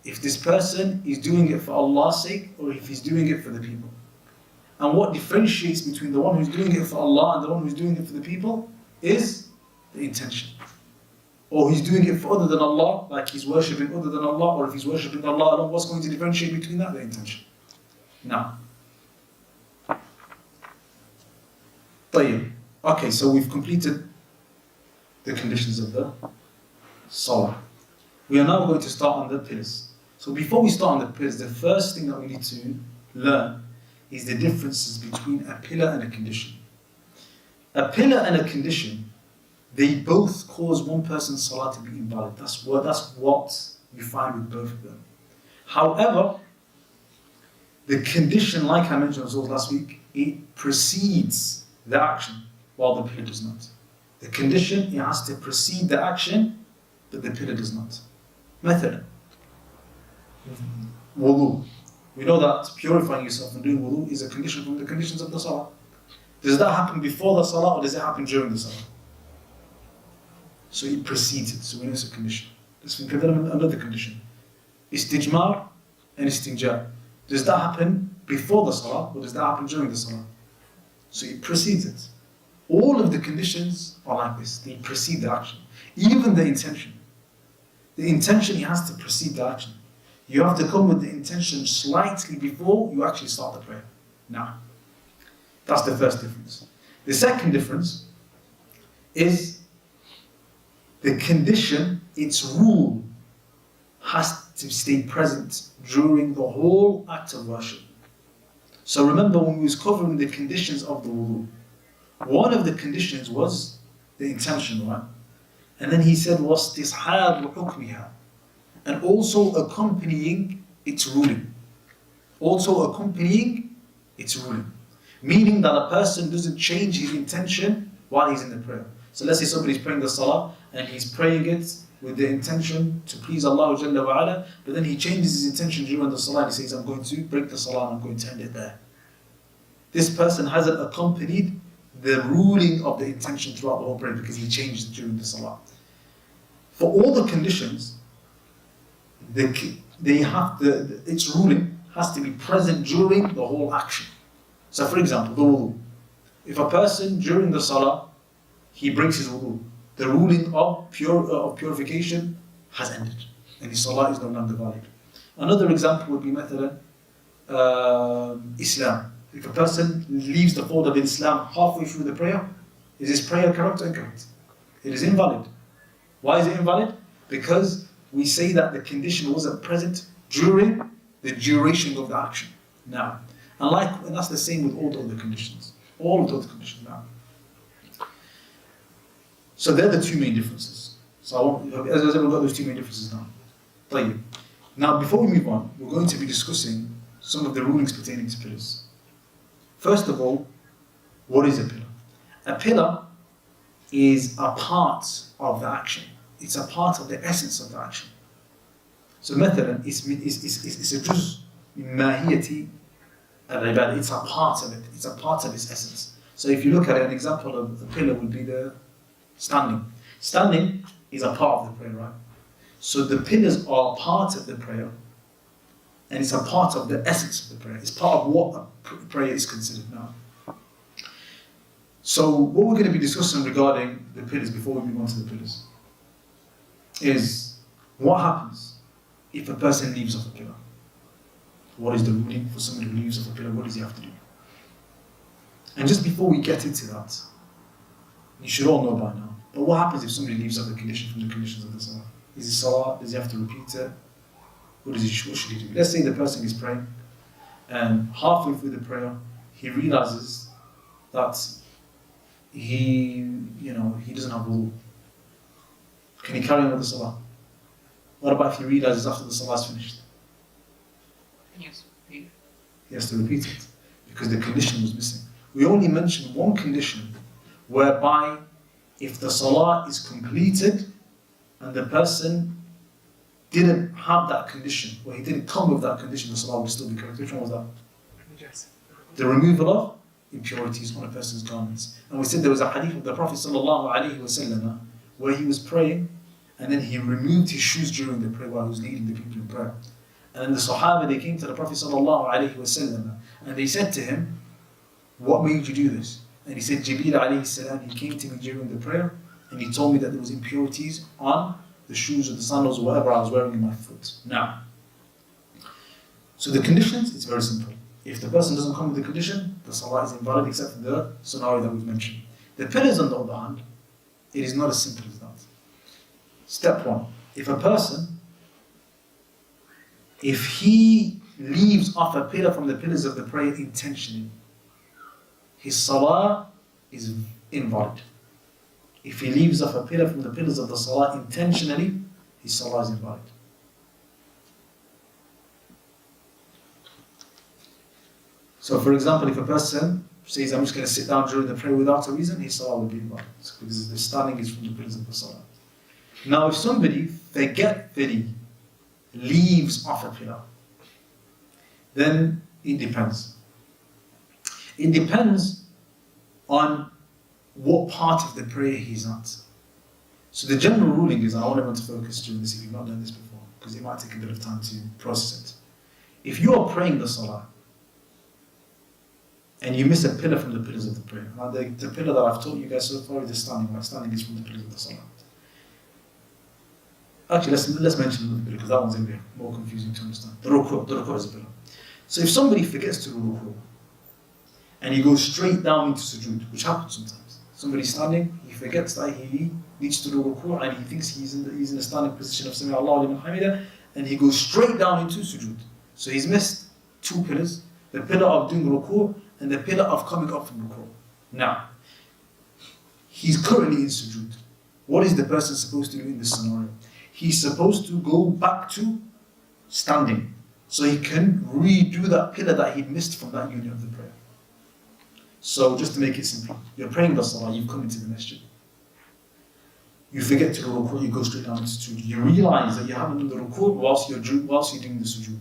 if this person is doing it for Allah's sake or if he's doing it for the people. And what differentiates between the one who's doing it for Allah and the one who's doing it for the people is the intention. Or he's doing it for other than Allah, like he's worshipping other than Allah, or if he's worshipping Allah alone, what's going to differentiate between that? The intention. Now, okay, so we've completed the conditions of the Salah. We are now going to start on the pillars. So before we start on the pillars, the first thing that we need to learn is the differences between a pillar and a condition. A pillar and a condition, they both cause one person's Salah to be invalid. That's what you find with both of them. However, the condition, like I mentioned also last week, it precedes the action, while the pillar does not. The condition, it has to precede the action, but the pillar does not. Method. Wudu. We know that purifying yourself and doing wudu is a condition from the conditions of the Salah. Does that happen before the Salah or does it happen during the Salah? So it precedes it, so we know it's a condition. Let's think of another condition. Istijmar and istinja. Does that happen before the Salah or does that happen during the Salah? So it precedes it. All of the conditions are like this. They precede the action. Even the intention. The intention, it has to precede the action. You have to come with the intention slightly before you actually start the prayer. Now, that's the first difference. The second difference is the condition, its rule, has to stay present during the whole act of worship. So remember when we was covering the conditions of the wudu, one of the conditions was the intention, right? And then he said, وَاسْتِصْحَابُ حُكْمِهَا, and also accompanying its ruling. Also accompanying its ruling. Meaning that a person doesn't change his intention while he's in the prayer. So let's say somebody's praying the Salah and he's praying it with the intention to please Allah Jalla wa Ala, but then he changes his intention during the Salah and he says, I'm going to break the Salah and I'm going to end it there. This person hasn't accompanied the ruling of the intention throughout the whole prayer because he changed it during the Salah. For all the conditions, its ruling has to be present during the whole action. So for example, the wudu. If a person during the Salah, he breaks his wudu, the ruling of purification has ended and his Salah is no longer valid. Another example would be Islam. If a person leaves the fold of Islam halfway through the prayer, is his prayer correct or incorrect? It is invalid. Why is it invalid? Because we say that the condition wasn't present during the duration of the action. Now, and that's the same with all the other conditions. All of the other conditions now. So they're the two main differences. So as I said, we've got those two main differences now. طيب. Now, before we move on, we're going to be discussing some of the rulings pertaining to pillars. First of all, what is a pillar? A pillar is a part of the action. It's a part of the essence of the action. So مثلا, it's a juz min mahiyati al-ibadah. It's a part of it. It's a part of its essence. So if you look at it, an example of a pillar would be the standing. Standing is a part of the prayer, right? So the pillars are part of the prayer, and it's a part of the essence of the prayer. It's part of what a prayer is considered now. So what we're going to be discussing regarding the pillars before we move on to the pillars is what happens if a person leaves off a pillar. What is the ruling for someone who leaves off a pillar? What does he have to do? And just before we get into that, you should all know by now, but what happens if somebody leaves off a condition from the conditions of the Salah? Is it Salah? Does he have to repeat it? What should he do? Let's say the person is praying and halfway through the prayer he realizes that he doesn't have wudu. Can he carry on with the Salah? What about if he realizes after the Salah is finished? Yes. He has to repeat it because the condition was missing. We only mentioned one condition whereby if the Salah is completed and the person didn't have that condition, or he didn't come with that condition, the Salah would still be correct. Which one was that? The removal of impurities on a person's garments. And we said there was a hadith of the Prophet ﷺ where he was praying and then he removed his shoes during the prayer while he was leading the people in prayer. And then the Sahaba, they came to the Prophet ﷺ and they said to him, what made you do this? And he said, Jibreel alayhi salam, he came to me during the prayer and he told me that there was impurities on the shoes or the sandals or whatever I was wearing in my foot. Now, so the conditions, it's very simple. If the person doesn't come with the condition, the salah is invalid except for the scenario that we've mentioned. The pillars, on the other hand, it is not as simple as that. Step one, if a person, if he leaves off a pillar from the pillars of the prayer intentionally, his salah is invalid. If he leaves off a pillar from the pillars of the salah intentionally, his salah is invalid. So for example, if a person says, I'm just going to sit down during the prayer without a reason, his salah will be invalid. Because the standing is from the pillars of the salah. Now if somebody forgetfully leaves off a pillar, then it depends. It depends on what part of the prayer he's at. So the general ruling is, and I want everyone to focus during this if you've not done this before, because it might take a bit of time to process it. If you are praying the salah, and you miss a pillar from the pillars of the prayer. Now the pillar that I've taught you guys so far is the standing. My standing is from the pillars of the salah. Actually, let's mention another pillar because that one's going to be more confusing to understand. The ruku' is a pillar. So if somebody forgets to do ruku' and he goes straight down into sujood, which happens sometimes. Somebody's standing, he forgets that he needs to do ruku' and he thinks he's in a standing position of Sami Allahu liman hamidah, and he goes straight down into sujood. So he's missed two pillars: the pillar of doing ruku' and the pillar of coming up from ruku'. Now, he's currently in sujood. What is the person supposed to do in this scenario? He's supposed to go back to standing so he can redo that pillar that he missed from that unit of the prayer. So just to make it simple, you're praying the salah, you've come into the masjid. You forget to do ruku', you go straight down into sujood. You realize that you haven't done the ruku' whilst you're doing the sujood.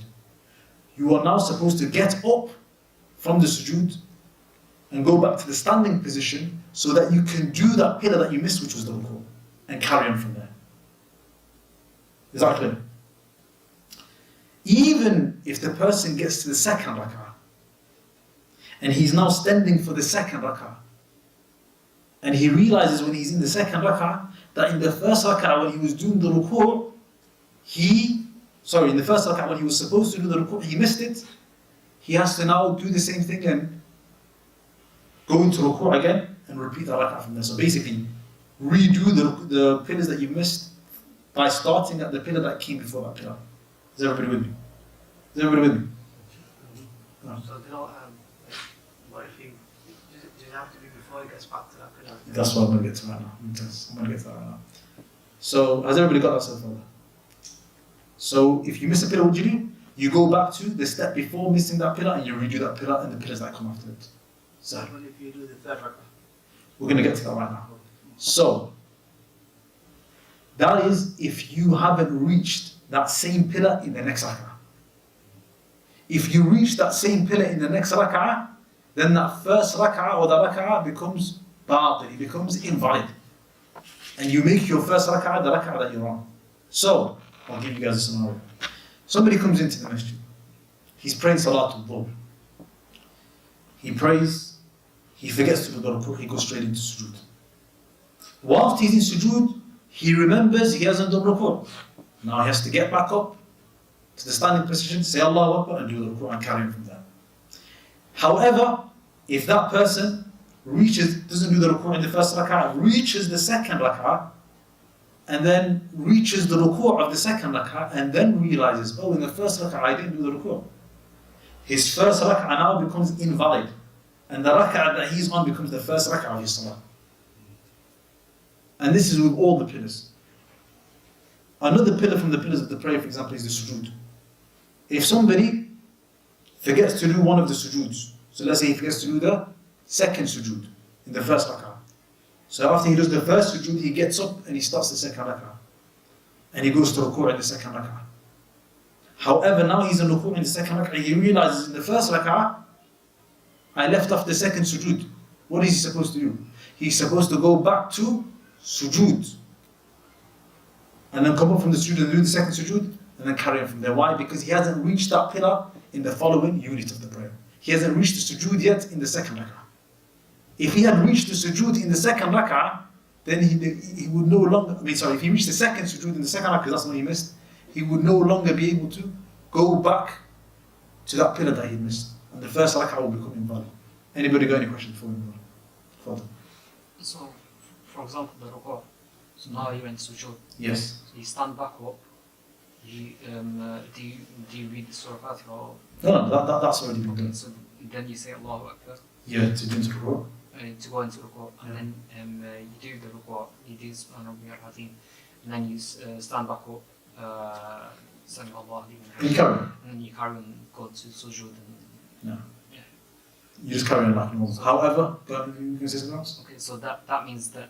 You are now supposed to get up from the sujood and go back to the standing position so that you can do that pillar that you missed, which was the ruku', and carry on from there. Is that clear? Even if the person gets to the second rak'ah and he's now standing for the second rak'ah and he realizes when he's in the second rak'ah that in the first rak'ah when he was doing the ruku', in the first rak'ah when he was supposed to do the ruku', he missed it. He has to now do the same thing and go into ruku' again and repeat the rak'ah from there. So basically, redo the pillars that you missed by starting at the pillar that came before that pillar. Is everybody with me? No. So what if does it have to be before he gets back to that pillar? That's what I'm going to get to right now. I'm going to get to that right now. So has everybody got that so far? So if you miss a pillar, what do? You go back to the step before missing that pillar and you redo that pillar and the pillars that come after it. So What if you do the third rak'ah? we're going to get to that right now. So that is if you haven't reached that same pillar in the next rak'ah. If you reach that same pillar in the next rak'ah, then that first rak'ah or the rak'ah becomes batil, it becomes invalid. And you make your first rak'ah the rak'ah that you're on. So, I'll give you guys a scenario. Somebody comes into the masjid. He's praying Salatul Dhuhr. He prays, he forgets to do the ruku', he goes straight into sujood. Whilst he's in sujood, he remembers he hasn't done ruku'. Now he has to get back up to the standing position, say Allahu Akbar and do the ruku' and carry on from there. However, if that person doesn't do the ruku' in the first rak'ah, reaches the second rak'ah, and then reaches the ruku' of the second rak'ah, and then realizes, in the first rak'ah I didn't do the ruku'. His first rak'ah now becomes invalid, and the rak'ah that he's on becomes the first rak'ah of his salah. And this is with all the pillars. Another pillar from the pillars of the prayer, for example, is the sujood. If somebody forgets to do one of the sujoods, so let's say he forgets to do the second sujood in the first rak'ah. So after he does the first sujood, he gets up and he starts the second rak'ah. And he goes to ruku' in the second rak'ah. However, now he's in ruku' in the second rak'ah, he realizes in the first rak'ah, I left off the second sujood. What is he supposed to do? He's supposed to go back to sujood. And then come up from the sujood and do the second sujood, and then carry on from there. Why? Because he hasn't reached that pillar in the following unit of the prayer. He hasn't reached the sujood yet in the second rak'ah. If he had reached the sujood in the second rak'ah, then he would no longer, if he reached the second sujood in the second rak'ah, because that's the one he missed, he would no longer be able to go back to that pillar that he missed. And the first rak'ah will become invalid. Anybody got any questions before we move on? Further. So, for example, the ruku'. So now you went sujood. Yes. So you stand back up. You, do you read the Surah Fatiha or? No, that's already been done. So then you say Allahu Akbar. Yeah, to do the ruku'. To go into ruku', and then you do the ruku', you do Subhana Rabbiyal Azim, and then you stand back up, saying Allah And you carry on. and then you carry on, go to sujood. No. You just carry on like normal. However, you can say something else? Okay, so that means that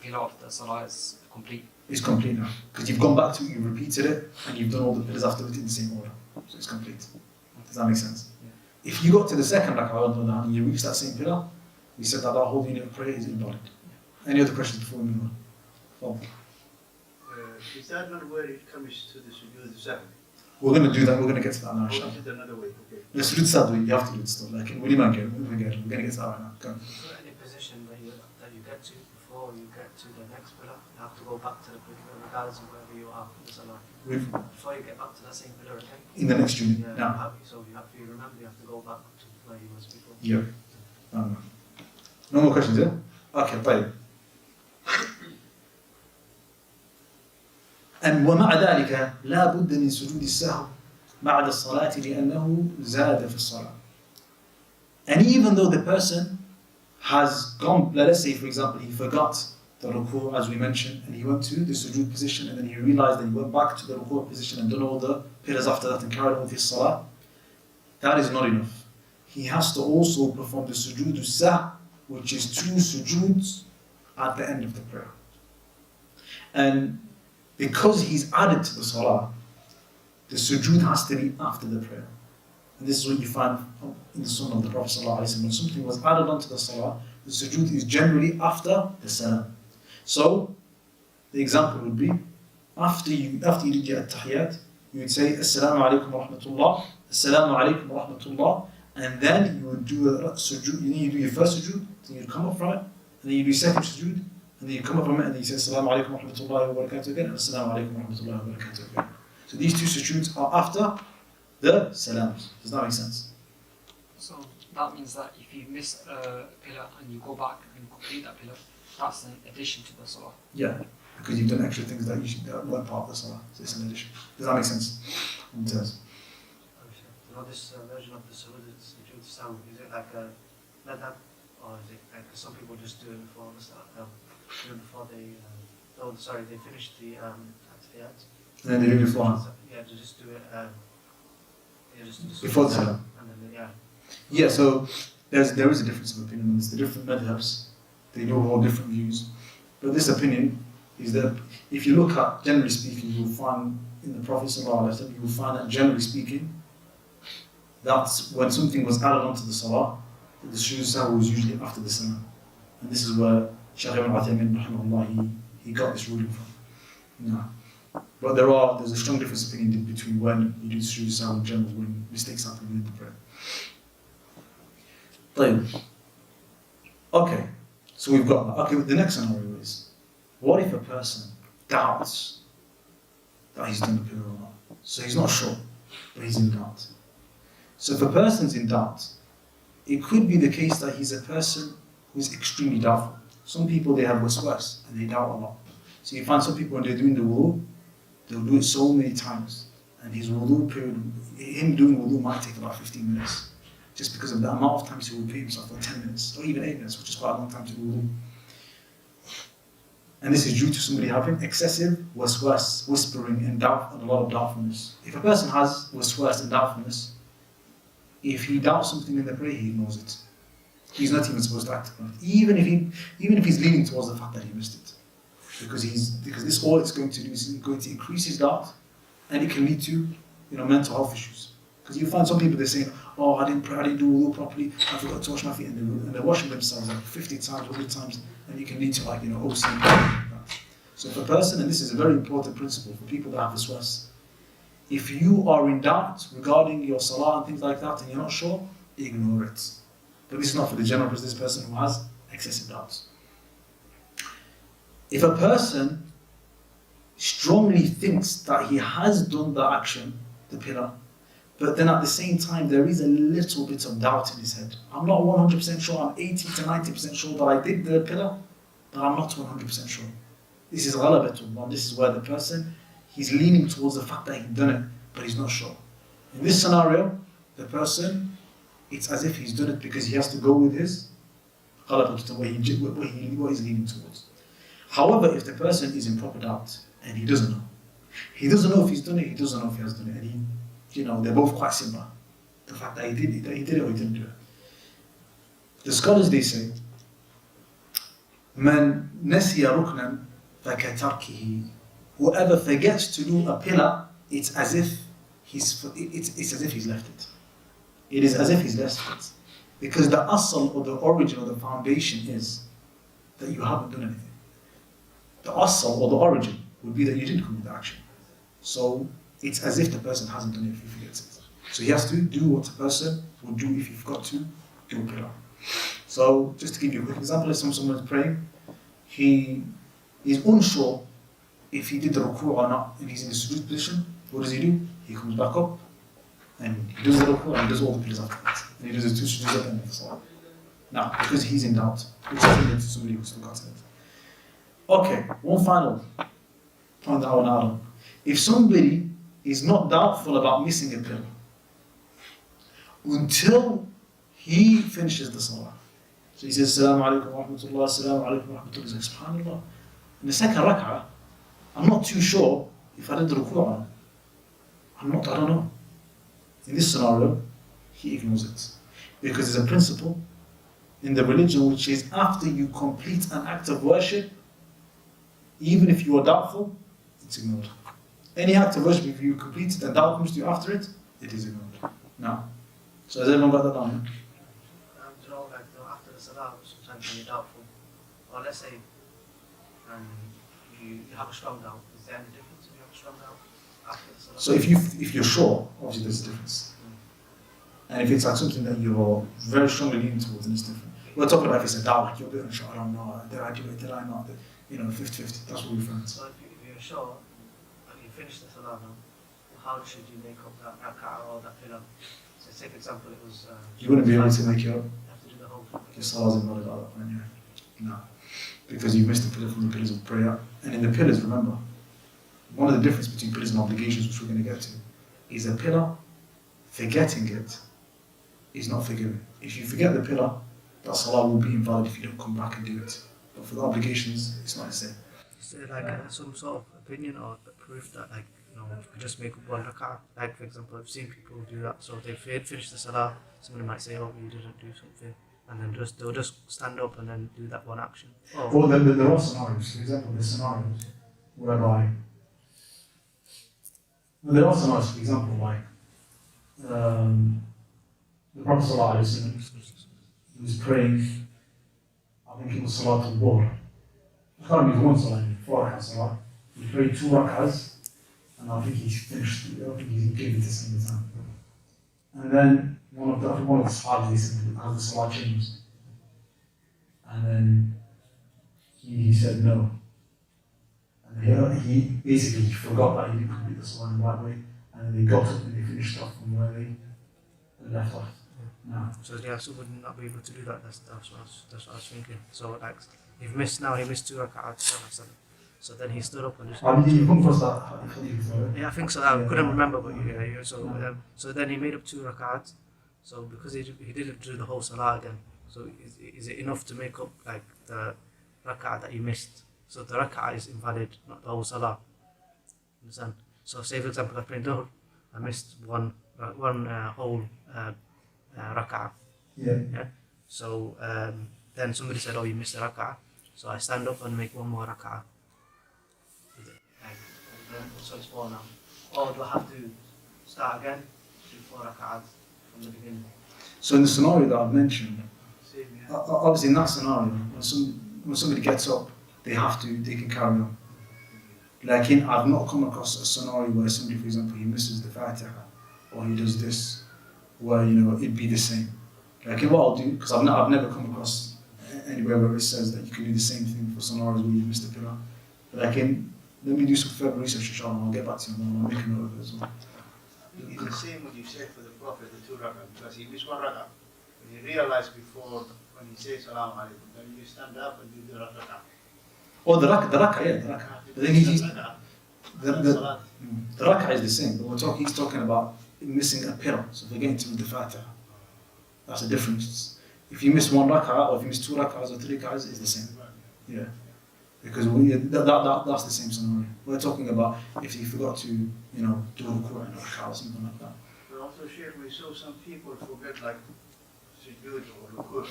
pillar of the Salah is complete. It's complete now. Because you've gone back to it, you've repeated it, and you've done all the pillars after it in the same order. So it's complete. Does that make sense? Yeah. If you got to the second rak'ah and you reach that same pillar, we said that whole unit of prayer is invalid. Any other questions before we move on? Is that not where it comes to the sujood sahwi? We're going to do that, we're going to get to that now, Or inshallah. is it another way? Okay. The sujood sadwi, you have to do it still. Like, what do you mind getting? We're going to get to that right now. Go on. Is there any position that you get to before you get to the next pillar? You have to go back to the pillar regardless of wherever you are in the Salah. Before you get back to that same pillar again? In the next unit. Yeah, Now. so you remember you have to go back to where you was before. Yeah. No more questions, yeah? Okay, طيب. ومع ذلك لا بد من سجود السهو بعد الصلاة لأنه زاد في الصلاة. And even though the person has gone, let us say for example he forgot the ruku' as we mentioned, and he went to the sujood position, and then he realized that he went back to the ruku' position and done all the pillars after that and carried on with his salah, that is not enough. He has to also perform the sujood sah, which is 2 sujoods at the end of the prayer. And because he's added to the salah, the sujood has to be after the prayer. And this is what you find in the sunnah of the Prophet ﷺ. When something was added onto the salah, the sujood is generally after the salam. So, the example would be, after you did your tahiyyat, you would say, Assalamu alaikum wa rahmatullah, Assalamu alaikum wa rahmatullah, and then you would do a sujood, you do your first sujood, then you'd come up from it, and then you do your second sujood, and then you come up from it, and then you say, Assalamu alaikum wa rahmatullahi wa barakatuh again, and Assalamu alaikum wa rahmatullahi wa barakatuh again. So these 2 sujoods are after the salams. Does that make sense? So that means that if you miss a pillar and you go back and complete that pillar, that's an addition to the Salah. Yeah, because you've done extra things that weren't part of the salah. So it's an addition. Does that make sense? It does. You know, this version of the sujood sahwi, is it like a madhab, or is it like some people just do it before the salah, they finish the tahiyyat? And then they do it beforehand. Yeah, to just do it. Just Before the salam. And then yeah. Yeah, so there is a difference of opinion on this. The different madhabs, they do all different views. But this opinion is that if you look at, generally speaking, you will find in the Prophet ﷺ, you will find that generally speaking, that's when something was added onto the salah, the sujood sahwi was usually after the salam. And this is where Shaykh Ibn Uthaymin, rahimahullah, he got this ruling from. No. But there's a strong difference of opinion between when you do sujood sahwi in general, when mistakes happen within the prayer. طيب. Okay, so we've got that. Okay, the next scenario is, what if a person doubts that he's done the pillar or not? So he's not sure, but he's in doubt. So if a person's in doubt, it could be the case that he's a person who's extremely doubtful. Some people, they have waswas and they doubt a lot. So you find some people when they're doing the wudu, they'll do it so many times, and his wudu period, him doing wudu might take about 15 minutes, just because of the amount of times he will repeat himself for 10 minutes, or even 8 minutes, which is quite a long time to do wudu. And this is due to somebody having excessive waswas, whispering and doubt, and a lot of doubtfulness. If a person has waswas and doubtfulness, if he doubts something in the prayer, he ignores it. He's not even supposed to act upon it, even if he's leaning towards the fact that he missed it. Because this all it's going to do is going to increase his doubt, and it can lead to mental health issues. Because you find some people, they're saying, oh, I didn't do wudu properly, I forgot to wash my feet, and they're washing themselves like 50 times, 100 times, and you can lead to like, OCD. So if a person, and this is a very important principle for people that have waswas, if you are in doubt regarding your salah and things like that, and you're not sure, ignore it. But this is not for the general person, this person who has excessive doubts. If a person strongly thinks that he has done the action, the pillar, but then at the same time there is a little bit of doubt in his head. I'm not 100% sure, I'm 80 to 90% sure that I did the pillar, but I'm not 100% sure. This is ghalabatullah. This is where the person, he's leaning towards the fact that he's done it, but he's not sure. In this scenario, the person, it's as if he's done it because he has to go with his ghalabatullah, what he's leaning towards. However, if the person is in proper doubt and he doesn't know if he's done it, he doesn't know if he has done it, and they're both quite similar. The fact that he did it or he didn't do it. The scholars, they say, Man nasiya ruknan fakatarkihi. Whoever forgets to do a pillar, it's as if he's left it. It is as if he's left it. Because the asl, or the origin, or the foundation is that you haven't done anything. The asl, or the origin, would be that you didn't commit the action. So it's as if the person hasn't done it if he forgets it. So he has to do what the person would do if he forgot to do a pillar. So just to give you a quick example, if someone is praying, he is unsure if he did the ruku' or not, and he's in the sujood position. What does he do? He comes back up and he does the ruku' and he does all the pillars after that. And he does the two sujood at the end of the salah. Now, because he's in doubt, which is similar to somebody who's forgotten it. Okay, one final point that I want to add on. If somebody is not doubtful about missing a pillar until he finishes the salah, so he says, Assalamu alaikum wa rahmatullah, Assalamu alaikum wa rahmatullah, he says, SubhanAllah. In the second rak'ah, I'm not too sure if I did the ruku' or not. I don't know. In this scenario, he ignores it. Because there's a principle in the religion which is after you complete an act of worship, even if you are doubtful, it's ignored. Any act of worship, if you complete it and doubt comes to you after it, it is ignored. Now, so has everyone got that down? After the salah, sometimes when you're doubtful, or let's say you have a strong doubt, is there any difference if you have a strong doubt after the salah? So if you're sure, obviously there's a difference. And if it's like something that you're very strongly leaning towards, then it's different. We're talking about if it's a doubt, like you're a bit unsure, I don't know, did I do it, did I not? 50-50, that's what we're referring to. So if you're sure, and you finish the salah now, how should you make up that rak'ah or that pillar? So say for example it was... you wouldn't be able to make it up. You have to do the whole thing. Your salah's invalid at that point, yeah. No. Because you missed the pillar from the pillars of prayer. And in the pillars, remember, one of the differences between pillars and obligations, which we're going to get to, is a pillar, forgetting it is not forgiven. If you forget the pillar, that salah will be invalid if you don't come back and do it. But for the obligations, it's not the same. Is there like some sort of opinion or proof that you could just make one rak'ah? Like for example, I've seen people do that. So they finish the salah, somebody might say, oh, you didn't do something. And then they'll just stand up and then do that one action. Well, there are scenarios. For example, there's scenarios whereby... there are scenarios, for example, like... the Prophet ﷺ, he was praying, I think it was Salatul Dhuhr. I can't remember one salah, 4 rak'ah salah. He prayed 2 rak'ahs, and I think he finished, I think he gave it to single time. And then one of the Sahabas, he said, has the salah changed? And then he said no. And he basically forgot that he didn't complete the salah in the right way, and then they got up and they finished off from where they left off. No. So someone would not be able to do that. That's what I was thinking. So like, he missed 2 rak'ahs. So then he stood up and just... You come first that? Yeah, I think so. I couldn't remember, but yeah. So then he made up 2 rak'ahs. So because he didn't do the whole salah again, so is it enough to make up like the rak'ah that he missed? So the rak'ah is invalid, not the whole salah. Understand? So say for example, I played Dhuhr, I missed one whole rak'ah. Yeah. So then somebody said, oh, you missed a rak'ah. So I stand up and make one more rak'ah. So it's 4 now. Or do I have to start again 3-4 rak'at from the beginning. So in the scenario that I've mentioned, Same, yeah. obviously in that scenario, when somebody gets up, they can carry on. Like I've not come across a scenario where somebody, for example, he misses the Fatiha or he does this, where it'd be the same. Like what I'll do, because I've never come across anywhere where it says that you can do the same thing for scenarios where you miss the pillar. But let me do some further research, inshallah, and I'll get back to you and I'll make a note of it as well. It's the same what you said for the Prophet, the 2 rak'at, because he missed 1 rak'at. When he realized before, when he says Salaam alaikum, then you stand up and do the rak'at. Oh, the rak'ah, yeah, the rak'ah. But then the rak'ah is the same, but he's talking about missing a pillar. So if we're getting to the Fatiha, that's the difference. If you miss 1 rak'ah, or if you miss 2 rak'ahs or 3 rak'ahs, it's the same. Yeah. Because that's the same scenario. We're talking about if you forgot to, do a ruku' and a rak'ah or something like that. But also, Sheikh, we saw some people forget like sujood or ruku',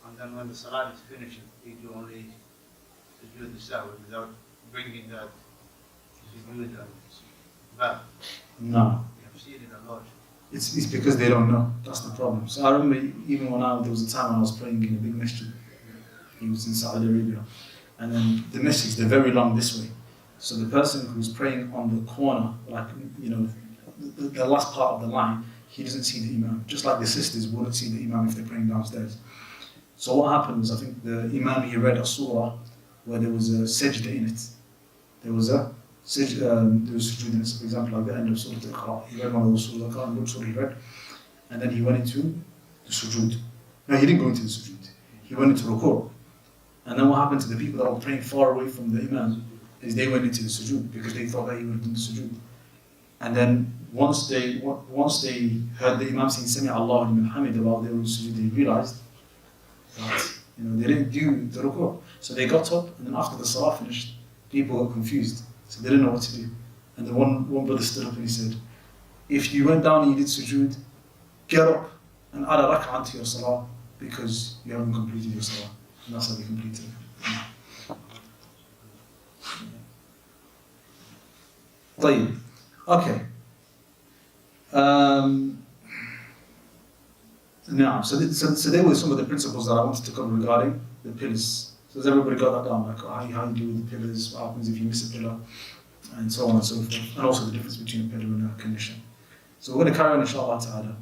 and then when the salah is finished, they do only sujood the sahwi without bringing that sujood and back. No. We have seen it a lot. It's because they don't know. That's the problem. So I remember even there was a time when I was praying in a big masjid. He was in Saudi Arabia. And then the masjids, they're very long this way. So the person who's praying on the corner, like, the last part of the line, he doesn't see the imam. Just like the sisters wouldn't see the imam if they're praying downstairs. So what happened was, I think the imam, he read a surah where there was a sajda in it. There was sujood in it. So for example, like the end of Surah Al-Iqra, he read one of those surahs, I can't remember which surah he read. And then he went into the sujood. No, he didn't go into the sujood. He went into ruku'. And then what happened to the people that were praying far away from the imam is they went into the sujood because they thought that he would have done the sujood. And then once they heard the imam saying Sami Allahu liman hamida while they were in sujood, they realized that they didn't do the ruku'. So they got up, and then after the salah finished, people got confused. So they didn't know what to do. And then one brother stood up and he said, if you went down and you did sujood, get up and add a rak'ah to your salah because you haven't completed your salah. And that's how they completed it. طيب. Okay. Now, so there were some of the principles that I wanted to cover regarding the pillars. So has everybody got that down? Like how you deal with the pillars, what happens if you miss a pillar, and so on and so forth. And also the difference between a pillar and a condition. So we're going to carry on, inshallah ta'ala.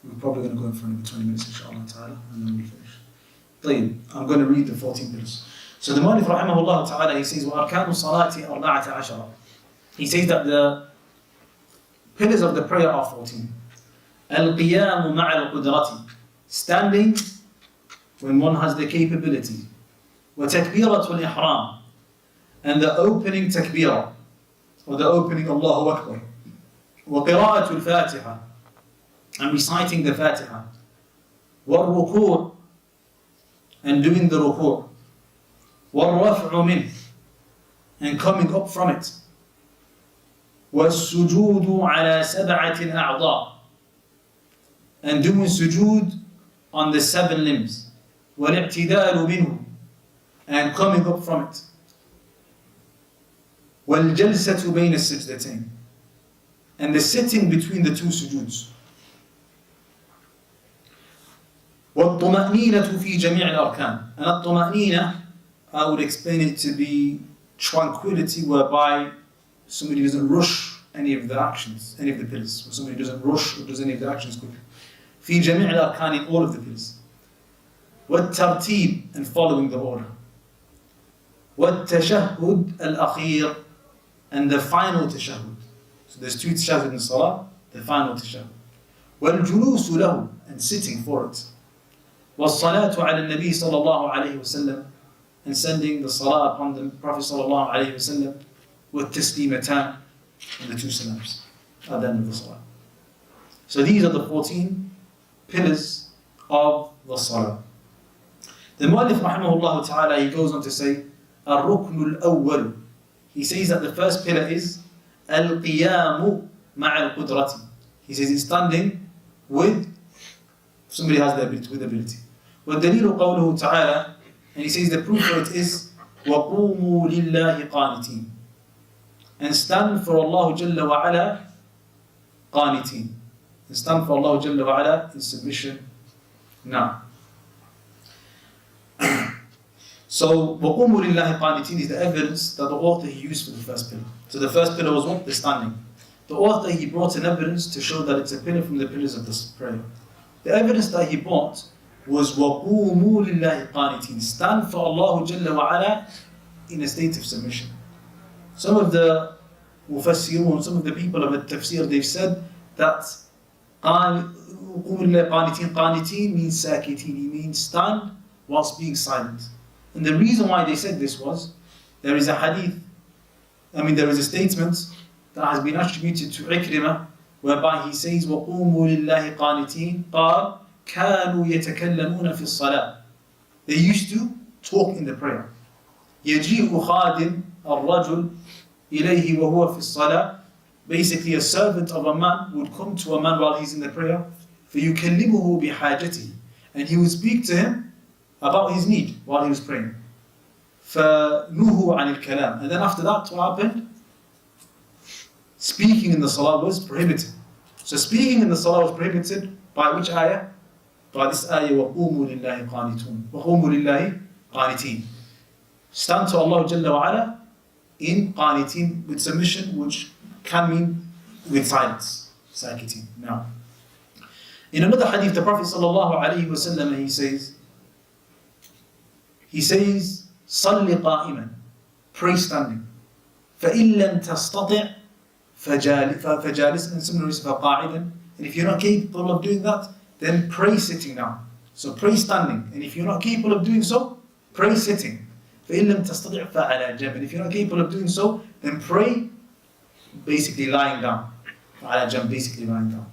We're probably going to go in for another 20 minutes, inshallah ta'ala, and then we'll finish. طيب, I'm going to read the 14 pillars. So the Mu'allif rahimahullah ta'ala, he says, وَأَرْكَانُ الصَّلَاةِ 14. He says that the pillars of the prayer are 14. الْقِيَامُ مَعَ الْقُدْرَةِ, standing when one has the capability. وَتَكْبِيرَةُ الْإِحْرَامِ, and the opening takbirah, or the opening Allahu Akbar. وَقِرَاءَةُ الْفَاتِحَةِ, and reciting the Fatiha. وَالرُّكُوعِ, and doing the ruku'. وَالرَّفْعُ مِنْهُ, and coming up from it. وَالسُّجُودُ عَلَى سَبْعَةِ الْأَعْضَاءِ, and doing sujood on the 7 limbs. وَالْاعْتِدَالُ مِنْهُ, and coming up from it. وَالْجَلْسَةُ بَيْنَ السَّجْدَتَيْنِ, and the sitting between the 2 sujoods. وَالطُّمَأْنِينَةُ فِي جَمِيعِ الْأَرْكَانِ, and الطُّمَأْنِينَة, I would explain it to be tranquility, whereby somebody doesn't rush any of the actions, any of the pillars, or somebody doesn't rush or does any of the actions quickly. في جميع الأركان, in all of the pillars. والترتيب, and following the order. والتشهد الأخير, and the final tashahhud. So there's 2 tashahhud in salah, the final tashahhud. والجلوس له, and sitting for it. والصلاة على النبي صلى الله عليه وسلم, and sending the salah upon the Prophet صلى الله عليه وسلم. والتسليمتان, and the 2 salams at the end of the salah. So these are the 14 pillars of the salah. The Mu'allif rahimahullah ta'ala, he goes on to say, الركن الأول. He says that the first pillar is القيام مع القدرة. He says it's standing with somebody has the ability, with ability. والدليل قوله تعالى, and he says the proof for it is وقوموا لله قانتين, and stand for Allah Jalla wa Ala قانتين. And stand for Allah Jalla wa Ala in submission now. So, وَقُومُوا لِلَّهِ قَانِتِينَ is the evidence that the author he used for the first pillar. So the first pillar was what? The standing. The author he brought an evidence to show that it's a pillar from the pillars of this prayer. The evidence that he brought was وَقُومُوا لِلَّهِ قَانِتِينَ. Stand for Allah Jalla wa Ala in a state of submission. Some of the mufassirun, some of the people of the tafsir, they've said that قانتين means sakitin, it means stand whilst being silent. And the reason why they said this was, there is a statement that has been attributed to Ikrimah, whereby he says, وَقُومُوا لِلَّهِ قَانِتِينَ قال كانوا يتكلمون في الصلاة. They used to talk in the prayer. يجيء خادم الرجل إليه وهو في الصلاة. Basically, a servant of a man would come to a man while he's in the prayer. فيكلمه بحاجته. And he would speak to him about his need while he was praying. فنهوا عن الكلام. And then after that, what happened? Speaking in the salah was prohibited. So speaking in the salah was prohibited by which ayah? By this ayah, وَقُومُوا لِلَّهِ قَانِتُونَ وَقُومُوا لِلَّهِ قَانِتِينَ. Stand to Allah Jalla wa Ala in qanitin, with submission, which can mean with silence. Sakitin. Now, in another hadith, the Prophet sallallahu alaihi wasallam, he says, صَلِّ قَائِمًا. Pray standing. فَإِن لَمْ تَسْتَطِعْ فَجَالِسًا. And similarly, فَقَاعِدًا. And if you're not capable of doing that, then pray sitting down. So pray standing. And if you're not capable of doing so, pray sitting. فَإِن لَمْ تَسْتَطِعْ فَعَلَى جَنْبٍ. And if you're not capable of doing so, then pray basically lying down. فَعَلَى جَنْبٍ, basically lying down.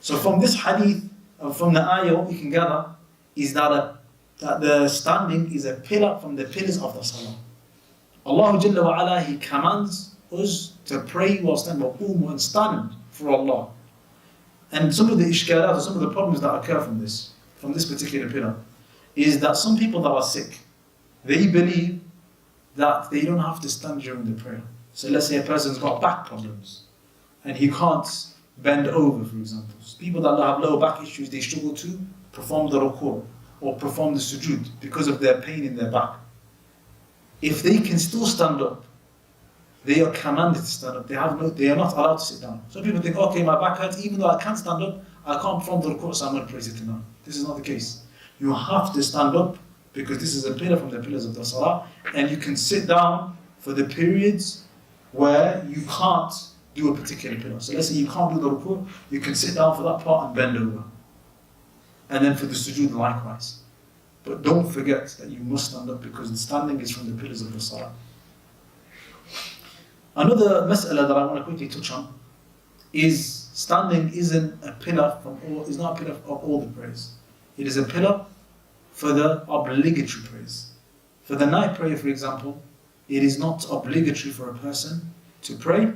So from this hadith, from the ayah, what we can gather is that the standing is a pillar from the pillars of the salah. Allah Jalla wa Ala, He commands us to pray while standing, and stand for Allah. And some of the ishkalat, some of the problems that occur from this particular pillar, is that some people that are sick, they believe that they don't have to stand during the prayer. So let's say a person's got back problems, and he can't bend over, for example. So people that have lower back issues, they struggle to perform the ruku' or perform the sujood because of their pain in their back. If they can still stand up, they are commanded to stand up. They are not allowed to sit down. Some people think, okay, my back hurts, even though I can't stand up, I can't perform the ruku', so I'm going to pray sitting down. This is not the case. You have to stand up because this is a pillar from the pillars of the salah, and you can sit down for the periods where you can't do a particular pillar. So let's say you can't do the ruku', you can sit down for that part and bend over. And then for the sujood likewise. But don't forget that you must stand up because the standing is from the pillars of the salah. Another mas'ala that I want to quickly touch on is standing isn't a pillar is not a pillar of all the prayers. It is a pillar for the obligatory prayers. For the night prayer, for example, it is not obligatory for a person to pray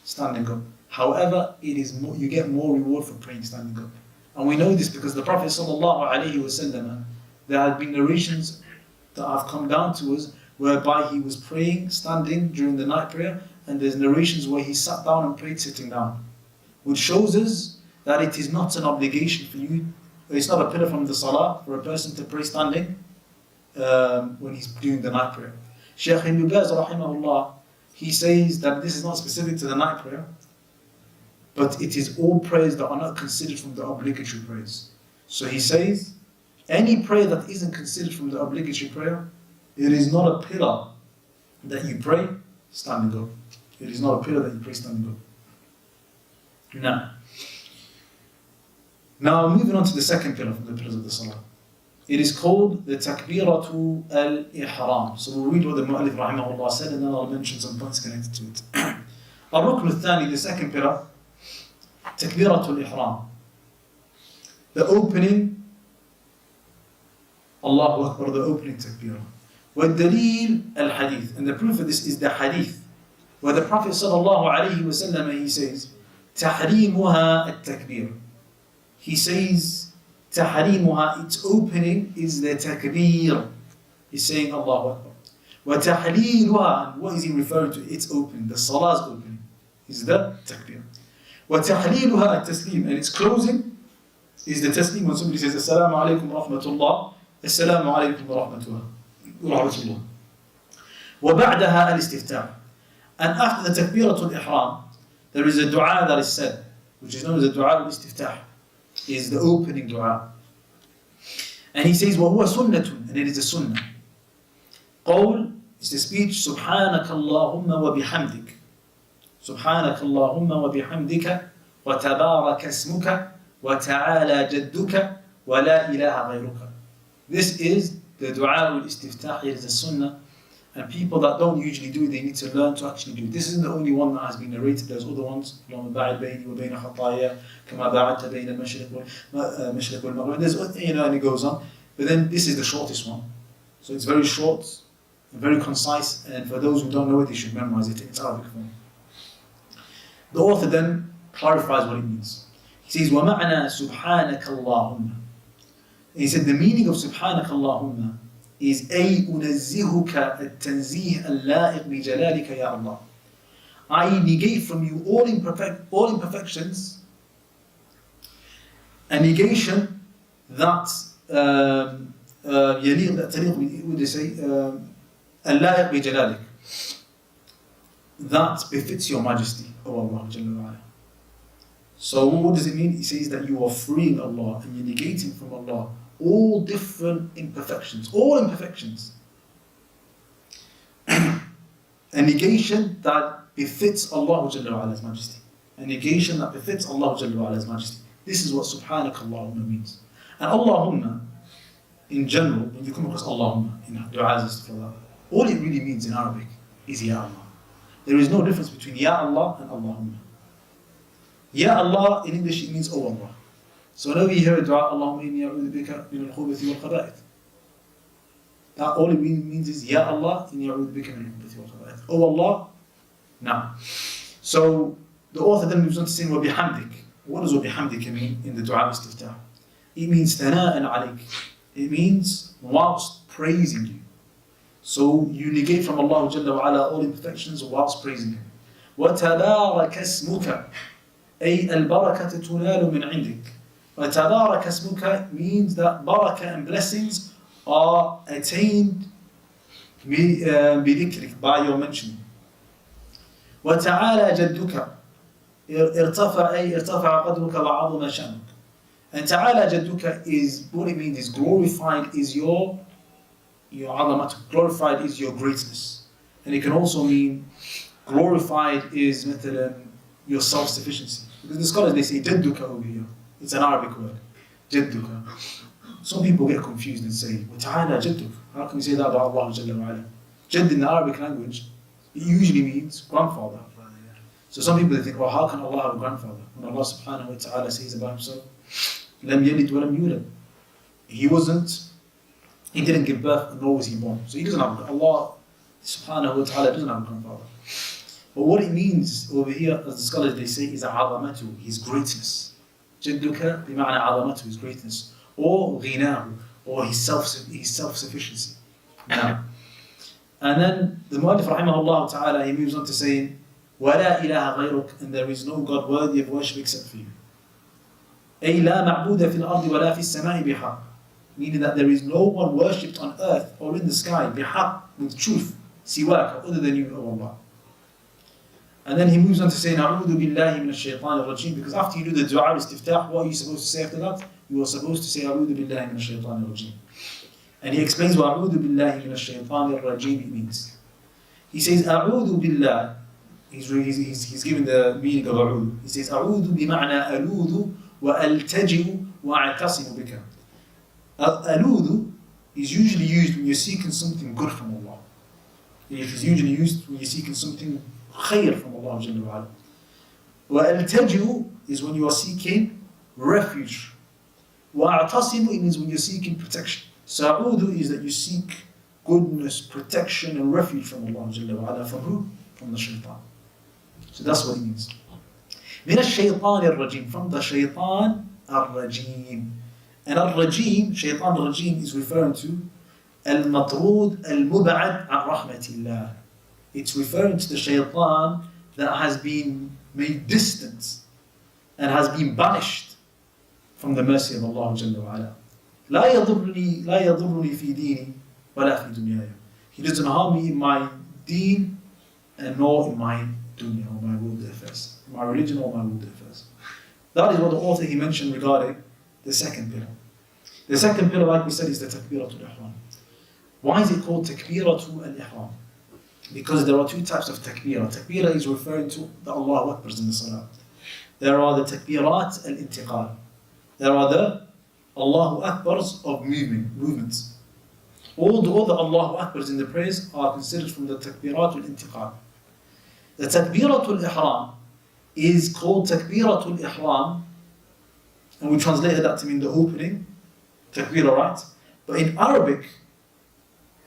standing up. However, you get more reward for praying standing up. And we know this because the Prophet ﷺ, there have been narrations that have come down to us whereby he was praying standing during the night prayer, and there's narrations where he sat down and prayed sitting down, which shows us that it is not an obligation for you, it's not a pillar from the salah for a person to pray standing when he's doing the night prayer. Shaykh Ibn Baz rahimahullah, he says that this is not specific to the night prayer, but it is all prayers that are not considered from the obligatory prayers. So he says, any prayer that isn't considered from the obligatory prayer, it is not a pillar that you pray standing up. It is not a pillar that you pray standing up. Now moving on to the second pillar from the pillars of the salah. It is called the Takbiratu Al-Ihram. So we'll read what the Mu'allif rahimahullah said, and then I'll mention some points connected to it. Al-Rukn al-Thani, the second pillar, Takbiratu Al-Ihram. The opening, Allahu Akbar, the opening takbirah. وَالدَّلِيلُ الْحَدِيث. And the proof of this is the hadith, where the Prophet sallallahu alayhi wa sallam, he says, تَحْرِيمُهَا التَّكْبِيرُ. He says, تَحْرِيمُهَا, its opening is the takbir. He's saying Allahu Akbar. وَتَحْلِيلُهَا, and what is he referring to? Its opening, the salah's opening, is the takbir. وتحليلها التسليم, and its closing is the taslim when somebody says Assalamu alaikum wa rahmatullah, Assalamu alaikum wa rahmatullah. وبعدها الاستفتاح. And after the takbiratul ihram, there is a dua that is said, which is known as the dua al-istiftah, is the opening dua. And he says, وَهُوَ سُنَّةٌ, and it is a sunnah. قول is the speech, سبحانك اللهم وبحمدك. سبحانك اللهم وبحمدك وتبارك اسمك وتعالى جدك ولا إله غيرك. This is the dua al-istiftah, it is a sunnah. And people that don't usually do it, they need to learn to actually do it. This isn't the only one that has been narrated. There's other ones. اللهم باعد بيني وبين خطاياي كما باعدت بين المشرق والمغرب. There's, and it goes on. But then this is the shortest one. So it's very short and very concise. And for those who don't know it, they should memorize it in its Arabic form. The author then clarifies what it means. He says, وَمَعْنَا سُبْحَانَكَ اللَّهُمَّ. He said the meaning of سُبْحَانَكَ اللَّهُمَّ is أي أنزهك التنزيه اللائق بجلالك يا الله. I negate from you all imperfections, a negation that يليق would they say اللائق بجلالك, that befits your majesty, O Allah Jalla wa Ala. So what does it mean? He says that you are freeing Allah and you're negating from Allah all different imperfections, all imperfections. A negation that befits Allah Jalla wa Ala's majesty. A negation that befits Allah Jalla wa Ala's majesty. This is what Subhanak Allahumma means. And Allahumma, in general, when you come across Allahumma in du'as for that, all it really means in Arabic is Ya Allah. There is no difference between Ya Allah and Allahumma. Ya Allah in English it means Oh Allah. So whenever you hear a dua, Allahumma inni a'udhu bika min al-khubuthi wal khaba'ith, that all it means is Ya Allah inni a'udhu bika min al-khubuthi wal khaba'ith. Oh Allah. Now, so the author then moves on to saying wa bihamdik. What does wa bihamdik mean in the dua istiftah? It means thana'an alayk. It means whilst praising you. So you negate from Allah Jalla wa Ala all imperfections whilst praising Him. وَتَبَارَكَ اسْمُكَ أي البركة تنال من عندك. وَتَبَارَكَ اسْمُكَ means that barakah and blessings are attained بذكرك, by your mentioning. وَتَعَالَى جَدُّكَ ارتفع قدرك وعظم شأنك. And ta'ala jadduka is, what it means is glorified is your عظمة, glorified is your greatness. And it can also mean glorified is مثلا your self-sufficiency. Because the scholars, they say jadduka over here. It's an Arabic word. Jadduka. Some people get confused and say, ta'ala jadduk. How can we say that about Allah Jalla wa Ala? Jadd in the Arabic language, it usually means grandfather. So some people they think, well, how can Allah have a grandfather? When Allah subhanahu wa ta'ala says about himself, lam yalid wa lam yulad. He didn't give birth nor was he born. So he doesn't have, Allah subhanahu wa ta'ala doesn't have a grandfather. But what it means over here, as the scholars they say, is عظمته, his greatness. جدك بمعنى عظمته, his greatness. Or غناه, or his self-sufficiency. Now, and then the Mu'allif rahimahullah ta'ala, he moves on to saying, وَلَا إِلَهَ غَيْرُكَ, and there is no God worthy of worship except for you. أي لا معبود في الأرض ولا في السماء بحق, meaning that there is no one worshipped on earth or in the sky بحق, with truth, سواك, other than you, O Allah. And then he moves on to say, نعوذ بالله من الشيطان الرجيم, because after you do the dua al-istiftah, what are you supposed to say after that? You are supposed to say, أعوذ بالله من الشيطان الرجيم. And he explains what أعوذ بالله من الشيطان الرجيم means. He says, أعوذ بالله, he's giving the meaning of أعوذ. He says, أعوذ بمعنى ألوذ وألتجئ وأعتصم بك. ألوذ is usually used when you're seeking something good from Allah. It is usually used when you're seeking something khayr from Allah Jalla wa Ala. وألتجئ is when you are seeking refuge. وأعتصم means when you're seeking protection. So أعوذ is that you seek goodness, protection and refuge from Allah Jalla wa Ala. From who? From the shaitan. So that's what it means. من الشيطان الرجيم, from the shaitan الرجيم. And al-rajim, shaitan al-rajim, is referring to al-matrud al-mub'ad an rahmatillah. It's referring to the shaitan that has been made distant and has been banished from the mercy of Allah Jalla wa Ala. لا يضرني في ديني ولا في دنياي. He doesn't harm me in my deen and nor in my dunya or my worldly affairs, my religion or my worldly affairs. That is what the author he mentioned regarding the second pillar. The second pillar, like we said, is the takbiratul ihram. Why is it called takbiratul al-ihram? Because there are two types of takbirah. Takbirah is referring to the Allahu Akbars in the salah. There are the takbirat al-intiqal. There are the Allahu Akbars of movements. All the other Allahu Akbars in the prayers are considered from the takbirat al-intiqal. The takbiratul ihram is called takbiratul ihram, and we translated that to mean the opening takbirah, right? But in Arabic,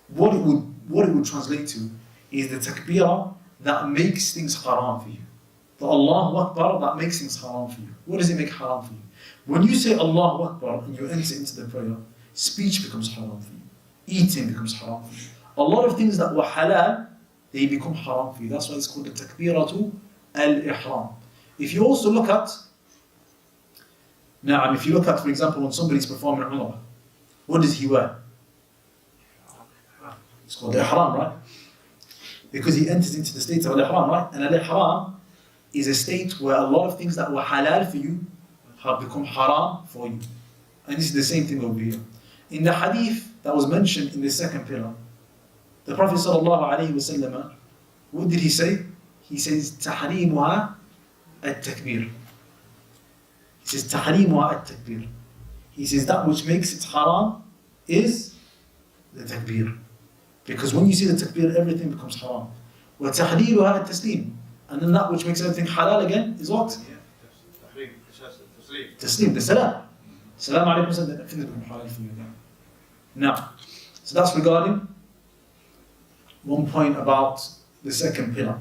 what it would translate to is the takbirah that makes things haram for you. The Allahu Akbar that makes things haram for you. What does it make haram for you? When you say Allahu Akbar and you enter into the prayer, speech becomes haram for you. Eating becomes haram for you. A lot of things that were halal, they become haram for you. That's why it's called the takbiratu al-ihram. If you also look at, for example, when somebody's performing Umrah, what does he wear? It's called the ihram, right? Because he enters into the state of al-ihram, right? And al-ihram is a state where a lot of things that were halal for you have become haram for you. And this is the same thing over here. In the hadith that was mentioned in the second pillar, the Prophet ﷺ, what did he say? He says, تحريمها التكبير. He says, تحريمها التكبير. He says, that which makes it haram is the takbir. Because when you see the takbir, everything becomes haram. وتحليلها التسليم. And then that which makes everything halal again is what? Taslim, the salam. Salam alaikum, then everything becomes halal for you again. Now, so that's regarding one point about the second pillar.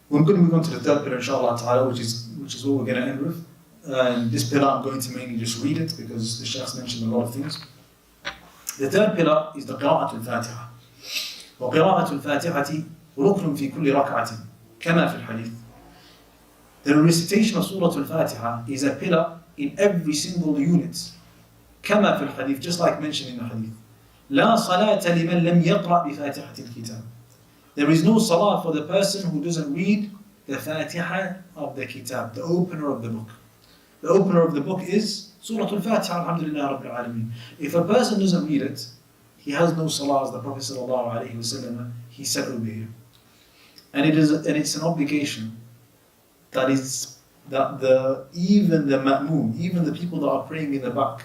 We're going to move on to the third pillar, inshallah ta'ala, which is what we're going to end with. And this pillar, I'm going to mainly just read it because the Shaykh's mentioned a lot of things. The third pillar is the قراءة الفاتحة. وقراءة الفاتحة ركن في كل ركعة كما في الحديث. The recitation of Surah Al-Fatiha is a pillar in every single unit. كما في الحديث, just like mentioned in the hadith. لا صلاة لمن لم يقرأ بفاتحة الكتاب. There is no salah for the person who doesn't read the Fatiha of the Kitab, the opener of the book. The opener of the book is Surah Al-Fatiha, Alhamdulillah Rabbil Alameen. If a person doesn't read it, he has no salah, as the Prophet ﷺ, he said over here. And it's an obligation that even the ma'moom, even the people that are praying in the back,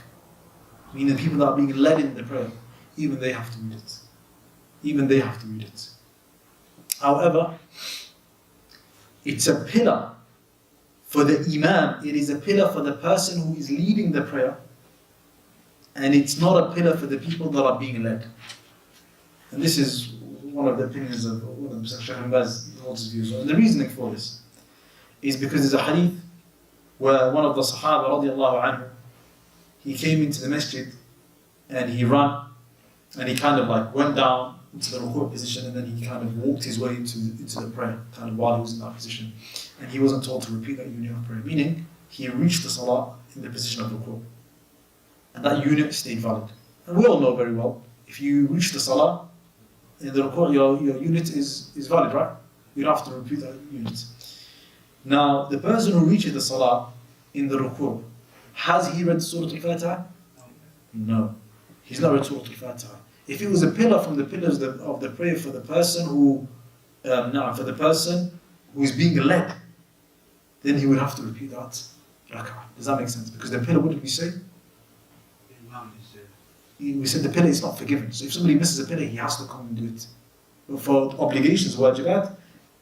meaning the people that are being led in the prayer, even they have to read it. Even they have to read it. However, it's a pillar for the imam, it is a pillar for the person who is leading the prayer, and it's not a pillar for the people that are being led. And this is one of the opinions of Shaykh Al-Baz holds his views. And the reasoning for this is because there's a hadith where one of the Sahaba radiallahu anhu, he came into the masjid and he ran and he kind of like went down into the ruku' position, and then he kind of walked his way into the prayer, kind of while he was in that position. And he wasn't told to repeat that unit of prayer, meaning he reached the salah in the position of ruku'. And that unit stayed valid. And we all know very well, if you reach the salah in the ruku', your unit is valid, right? You don't have to repeat that unit. Now, the person who reaches the salah in the ruku', has he read Surah Al-Fatiha? No. He's not read Surah Al-Fatiha. If it was a pillar from the pillars of the prayer for the person who is being led, then he would have to repeat that rak'ah. Does that make sense? Because the pillar, what did we say? We said the pillar is not forgiven. So if somebody misses a pillar, he has to come and do it. But for obligations, wajibat,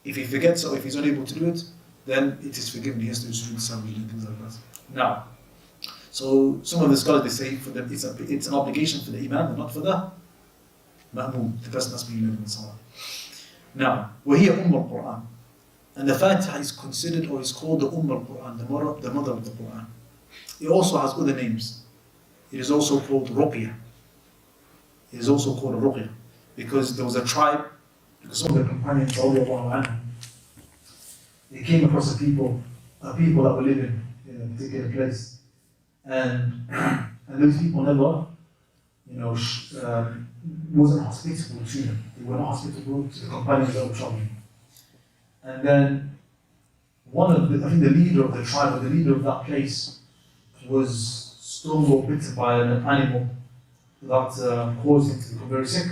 if he forgets or if he's unable to do it, then it is forgiven. He has to do sujood and things like that. Now, so some of the scholars, they say for them it's an obligation for the imam, but not for the ma'moom, the person that's being led in the salah. Now, وهي Al-Quran. And the Fatiha is considered or is called the Al-Quran, the mother of the Quran. It also has other names. It is also called Ruqya. It is also called Ruqya because there was a tribe, because some of the companions, they came across a people that were living in a particular place, and those people never, wasn't hospitable to them. They were not hospitable to the companions that were traveling. And then I think the leader of the tribe, or the leader of that place, was stung or bitten by an animal that caused him to become very sick.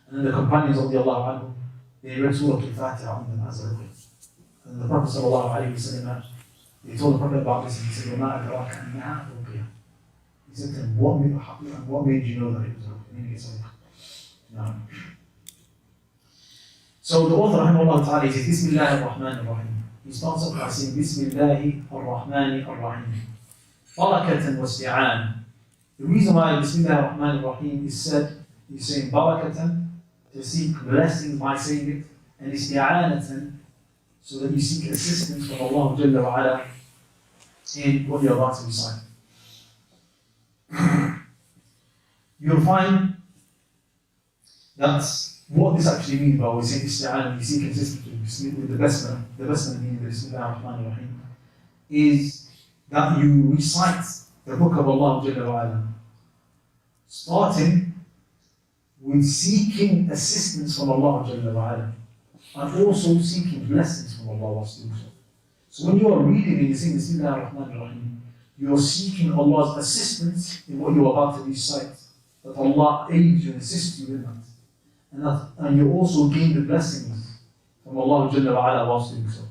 And then the companions of the Allah anhu, they read Surah Al-Fatiha on them as a ruqya. And the Prophet sallallahu alayhi wa sallam, he told the Prophet about this, and he said, وَمَا أَدْرَاكَ أَنَّهَا رُقْيَةٌ. He said to him, what made you know that it was a ruqya? Meaning it's a ruqya. So the author, rahimahullah ta'ala, he says, Bismillah ar-Rahman ar-Rahim. He starts off by saying, Bismillah ar-Rahman ar-Rahim. Barakatan wa isti'an. The reason why Bismillah ar-Rahman ar-Rahim is said, he's saying barakatan, to seek blessings by saying it, and isti'anatan, so that you seek assistance from Allah Jalla wa Ala in what you're about to recite. You'll find that what this actually means by we say isti'ana, we seek assistance with the basmala meaning the Bismillah ar-Rahman ar-Rahim, is that you recite the book of Allah Jalla wa Ala, starting with seeking assistance from Allah Jalla wa Ala, and also seeking blessings from Allah whilst doing so. So when you are reading and you sing Bismillah ar-Rahman ar-Rahim, you are seeking Allah's assistance in what you are about to recite, that Allah aids you and assists you in that. And you also gain the blessings from Allah Jalla wa Ala whilst doing so.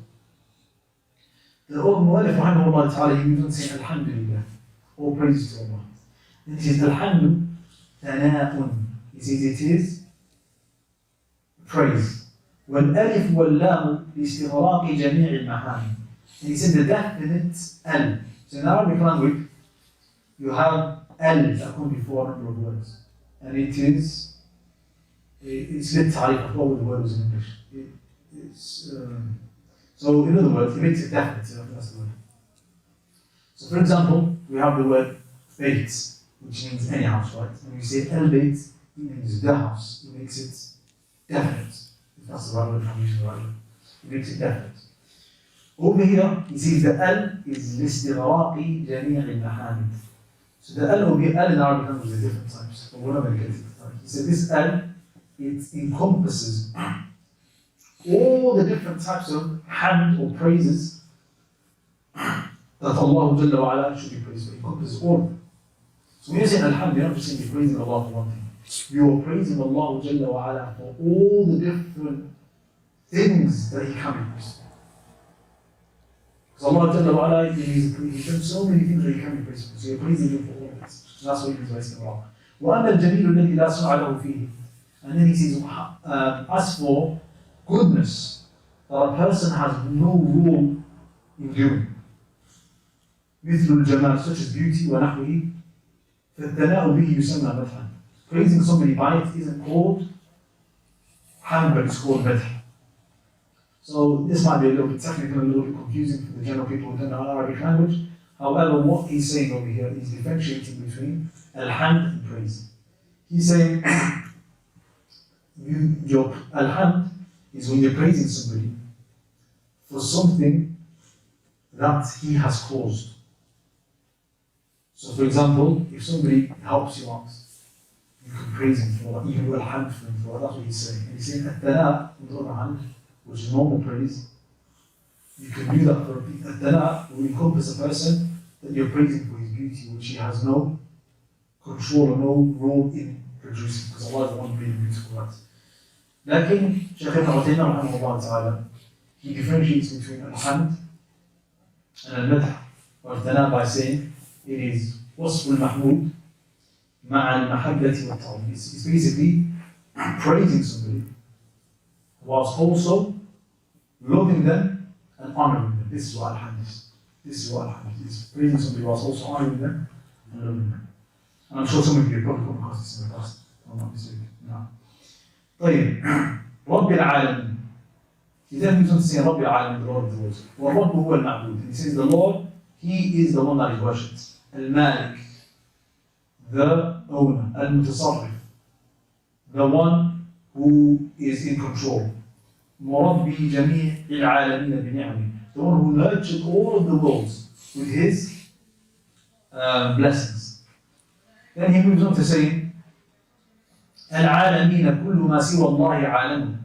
The Mu'allif rahimahullah ta'ala, he moves on saying Alhamdulillah, all praise to Allah. Then he says Alhamdu Thana'un. He says it is praise. وَالْأَلِفُ وَاللَّامُ لِاسْتِغْرَاقِ جَمِيعِ الْمَحَامِ. And he said the definite L. So in Arabic language, you have L that come before a number of words. And it's lit tarif, I forgot what the word was in English. So in other words, it makes it definite, that's the word. So for example, we have the word bait, which means any house, right? When we say el-bait, it means the house. It makes it definite. If that's the right word, I'm using the right word. It makes it definite. Over here, he says the L is لِاسْتِغْرَاقِ جَمِيعِ الْمَحَامِدِ. So the L will be L in Arabic language at different times, but we're not going to get to the time. He said this L, it encompasses all the different types of hamd or praises that Allah Jalla wa Ala should be praised for. It encompasses all of them. So when you say Alhamdulillah, you're not just saying you're praising Allah for one thing. You're praising Allah Jalla wa Ala for all the different things that He can be praised for. Because Allah Jalla wa Ala, He's done so many things that He can be praised for. So you're praising Him for all of it. So that's what He means by saying Allah. وَأَمَّا الْجَمِيلُ الَّذِي لَا سُعَ لَهُ فِيهِ. And then He says, as for goodness that a person has no role in doing, مثل الجمال, such as beauty ونحوه, فالثناء به يسمى مدحا. Praising somebody by it isn't called hamd, but it's called madh. So this might be a little bit technical, a little bit confusing for the general people who don't know Arabic language. However, what he's saying over here is differentiating between al-hamd and praise. He's saying your al-hamd is when you're praising somebody for something that he has caused. So for example, if somebody helps you out, you can praise him for that, you can do al-hamd for him for that. That's what he's saying. And he's saying at-thana, on the other hand, which is normal praise, you can do that for a at-thana will encompass a person that you're praising for his beauty, which he has no control or no role in producing, because Allah is the one being beautiful, right? Lakin, Shaykh Ibn Uthaymeen rahimahullah ta'ala, he differentiates between al-hamd and al-madh, or al-thana, by saying it is wasf al-mahmud ma'a al-mahabbati wa ta'zim. It's basically praising somebody whilst also loving them and honoring them. This is what al-hamd is. This is what al-hamd is. Praising somebody whilst also honoring them and loving them. And I'm sure some of you have probably come across this in the past. I'm not mistaken. No. طيب رب العالمين. He then moves on to say رب العالمين, the Lord of the worlds. وَالرَّبُّ هُوَ الْمَعْبُودِ. He says the Lord, He is the one that is worshipped. Al-Malik, the owner. Al-Mutasarrif, the one who is in control. مُرَبِّي جَمِيعِ الْعَالَمِينَ بِنِعَمِهِ. The one who nurtured all of the worlds with his blessings. Then he moves on to say, الْعَالَمِينَ كُلُّ مَا سِوَى اللَّهِ عَالَمٌ.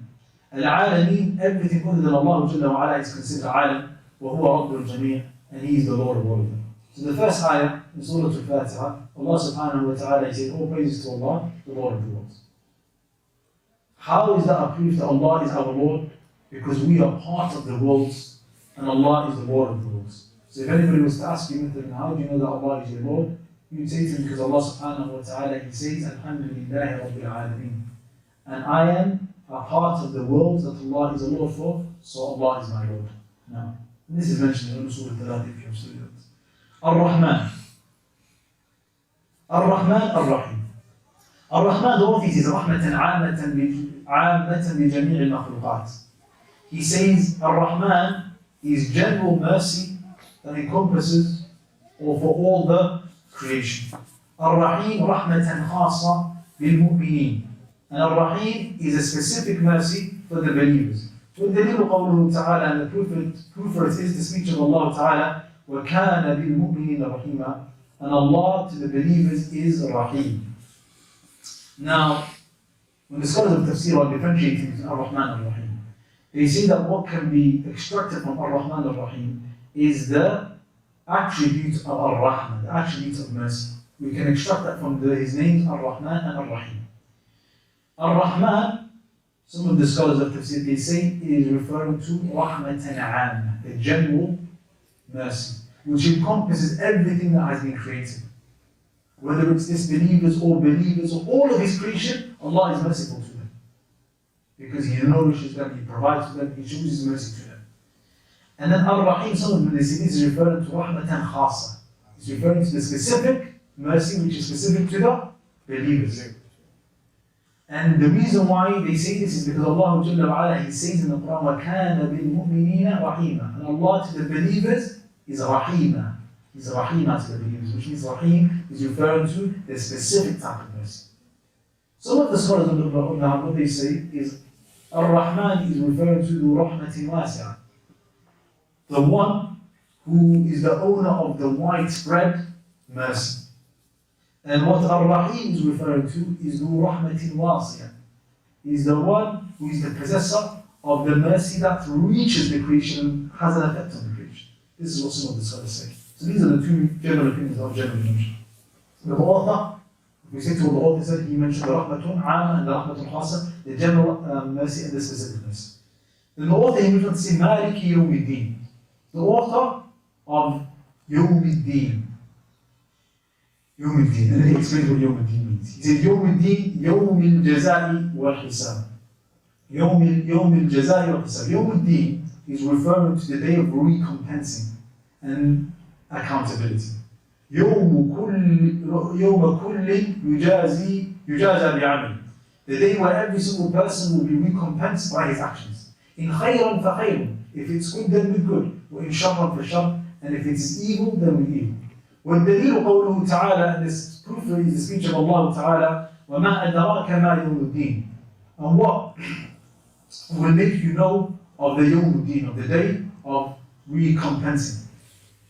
Al-Alameen, everything other than Allah Jalla wa Ala is considered Alam, وَهُوَ رَبُّ الْجَمِيعِ, and He is the Lord of all of them. So the first ayah in Surah Al-Fatiha, Allah subhanahu wa ta'ala says, all praises to Allah, the Lord of the worlds. How is that a proof that Allah is our Lord? Because we are part of the worlds, and Allah is the Lord of the worlds. So if anybody was to ask you, how do you know that Allah is your Lord? You would say to him, because Allah subhanahu wa ta'ala, He says, Alhamdulillahi Rabbil Alameen. And I am a part of the world that Allah is a Lord for, so Allah is my Lord. Now, this is mentioned in Surah Al-Thalath if you have studied it. Ar-Rahman. Ar-Rahman, Ar-Rahim. Ar-Rahman, the author says, Rahmatan Aamatan bi Jami' al-Makhluqat. He says, Ar-Rahman is general mercy that encompasses or for all the creation. Ar-Rahim, Rahmatan Khasa bil-Mu'mineen. And Ar-Rahim is a specific mercy for the believers. وَالدَّلِيلُ قَوْلُهُ تَعَالَى, and the proof for it is the speech of Allah Ta'ala, وَكَانَ بِالْمُؤْمِنِينَ رَحِيمًا, and Allah to the believers is Rahim. Now, when the scholars of tafsir are differentiating between Ar-Rahman and Ar-Rahim, they say that what can be extracted from Ar-Rahman and Ar-Rahim is the attribute of Ar-Rahman, the attribute of mercy. We can extract that from his names Ar-Rahman and Ar-Rahim. Ar-Rahman, some of the scholars of tafsir, they say it is referring to Rahmatan Aam, the general mercy, which encompasses everything that has been created. Whether it's disbelievers or believers or all of His creation, Allah is merciful to them. Because He nourishes them, He provides for them, He chooses mercy to them. And then Ar-Rahim, some of them, they say this is referring to Rahmatan Khasa. It's referring to the specific mercy which is specific to the believers. And the reason why they say this is because Allah Jalla wa Ala, He says in the Quran, وَكَانَ بِالْمُؤْمِنِينَ رَحِيمًا, and Allah to the believers is Rahima. He's Rahima to the believers, which means Rahim is referring to the specific type of mercy. Some of the scholars of the Quran, what they say is, Ar-Rahman is referring to the Rahmatin Wasi'ah, the one who is the owner of the widespread mercy. And what Ar-Rahim is referring to is Dhu Rahmatin Wasi'ah. He is the one who is the possessor of the mercy that reaches the creation and has an effect on the creation. This is what some of the scholars say. So these are the two general opinions of general mention. The author, if we say to what the author said, he mentioned the Rahmatun Aam and the Rahmatun Khasa, the general mercy and the specific mercy. Then the author, he moved on to say Maliki Yawmiddin, the author of Yawmiddin. Yawmiddin, and then he explains what Yawmiddin means. He said Yawmiddin, Yawmil Jazai wal Hisab. Yawmil Jazai wal Hisab. Yawmiddin is referring to the day of recompensing and accountability. يوم كل يجازى بعمله. The day where every single person will be recompensed by his actions. In خيرا فخير, if it's good then with good, وإن شرا فشر, and if it is evil then with evil. والدليل قوله تعالى, and this proof is the speech of Allah تعالى, وما أدراك ما يوم الدين. And what will make you know of the يوم الدين, of the day of recompensing.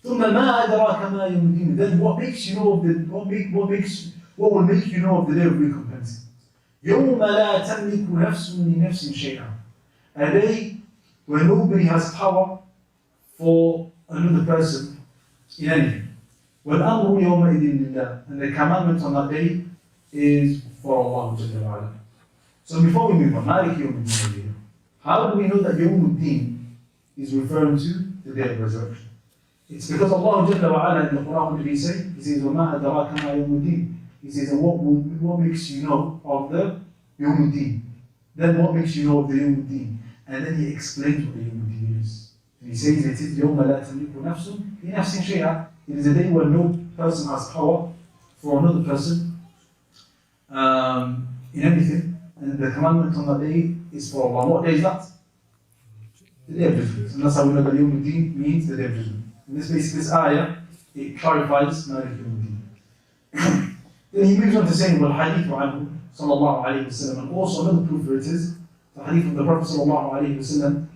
ثم ما أدراك ما يوم الدين. Then what makes you know of the what will make you know of the day of recompensing? يوم لا تملك نفس لنفس شيئا. A day where nobody has power for another person in anything. والأمر يومئذ لله. And the commandment on that day is for Allah Jalla wa Ala. So before we move on, Malik Yawm al-Din. How do we know that Yawm al-Din is referring to the day of resurrection? It's because Allah Jalla wa Ala in the Quran, what did He say? He says, وَمَا أَدْرَاكَ مَا يَوْمُ الدِّينِ. He says, and what makes you know of the Yawm al-Din? Then what makes you know of the Yawm al-Din? And then He explains what the Yawm al-Din is. And He says, it is يَوْمَ لَا تَمْلِكُ نَفْسٌ لِنَفْسٍ شَيْئًا. It is a day where no person has power for another person in anything. And the commandment on that day is for Allah. What day is that? The day of judgment. And that's how we know that Yawm al-Din means the day of judgment. In this ayah, it clarifies Malik Yawm al-Din. Then he moves on to saying, وَالْحَدِيثُ عَنْهُ sallallahu alayhi wa sallam, and also another proof for it is The hadith of the Prophet sallallahu alayhi wa sallam,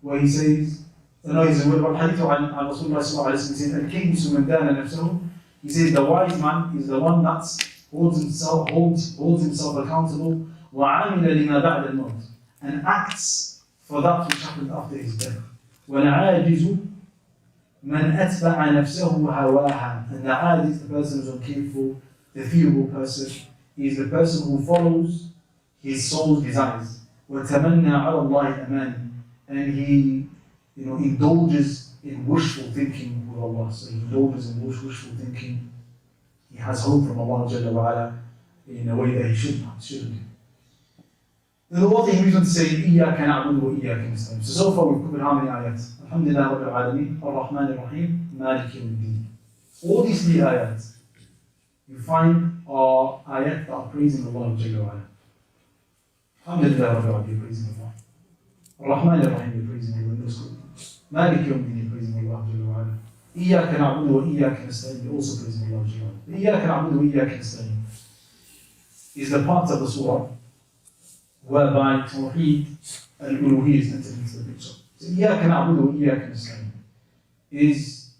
where he says, hadith عن رسول الله صلى الله عليه وسلم, he says, الكيس من دان نفسه. He says the wise man is the one that holds himself accountable وعامل لما بعد الموت, and acts for that which happened after his death. والعاجز من أتبع نفسه هواها, and the ajiz, the person who is uncapable, the feeble person, is the person who follows his soul's desires. وتمنى على الله الأمان, and he indulges in wishful thinking with Allah. So he indulges in wishful thinking. He has hope from Allah Jalla wa Ala in a way that he shouldn't do. Then the author moves on to say, إِيَّاكَ نَعْبُدُ وَإِيَّاكَ نَسْتَعِينُ. So far we've covered how many ayats? Alhamdulillah Rabbil Alameen, Ar-Rahman Ar-Rahim, Malik Yawmiddin. All these 3 ayats you find are ayat that are praising Allah Jalla wa Ala. Alhamdulillah Rabbil Alameen, you're praising Allah. Ar-Rahman Ar-Rahim, you're praising Allah. Malik Yawmiddin, you're praising Allah Jalla wa Ala. إِيَّاكَ نَعْبُدُ وَإِيَّاكَ نَسْتَعِينُ, you're also praising Allah Jalla wa Ala. إِيَّاكَ نَعْبُدُ وَإِيَّاكَ نَسْتَعِينُ is the part of the surah whereby Tawheed Al-Uluhiyyah is entered into the picture. So إِيَّاكَ نَعْبُدُ وَإِيَّاكَ نَسْتَعِينُ is,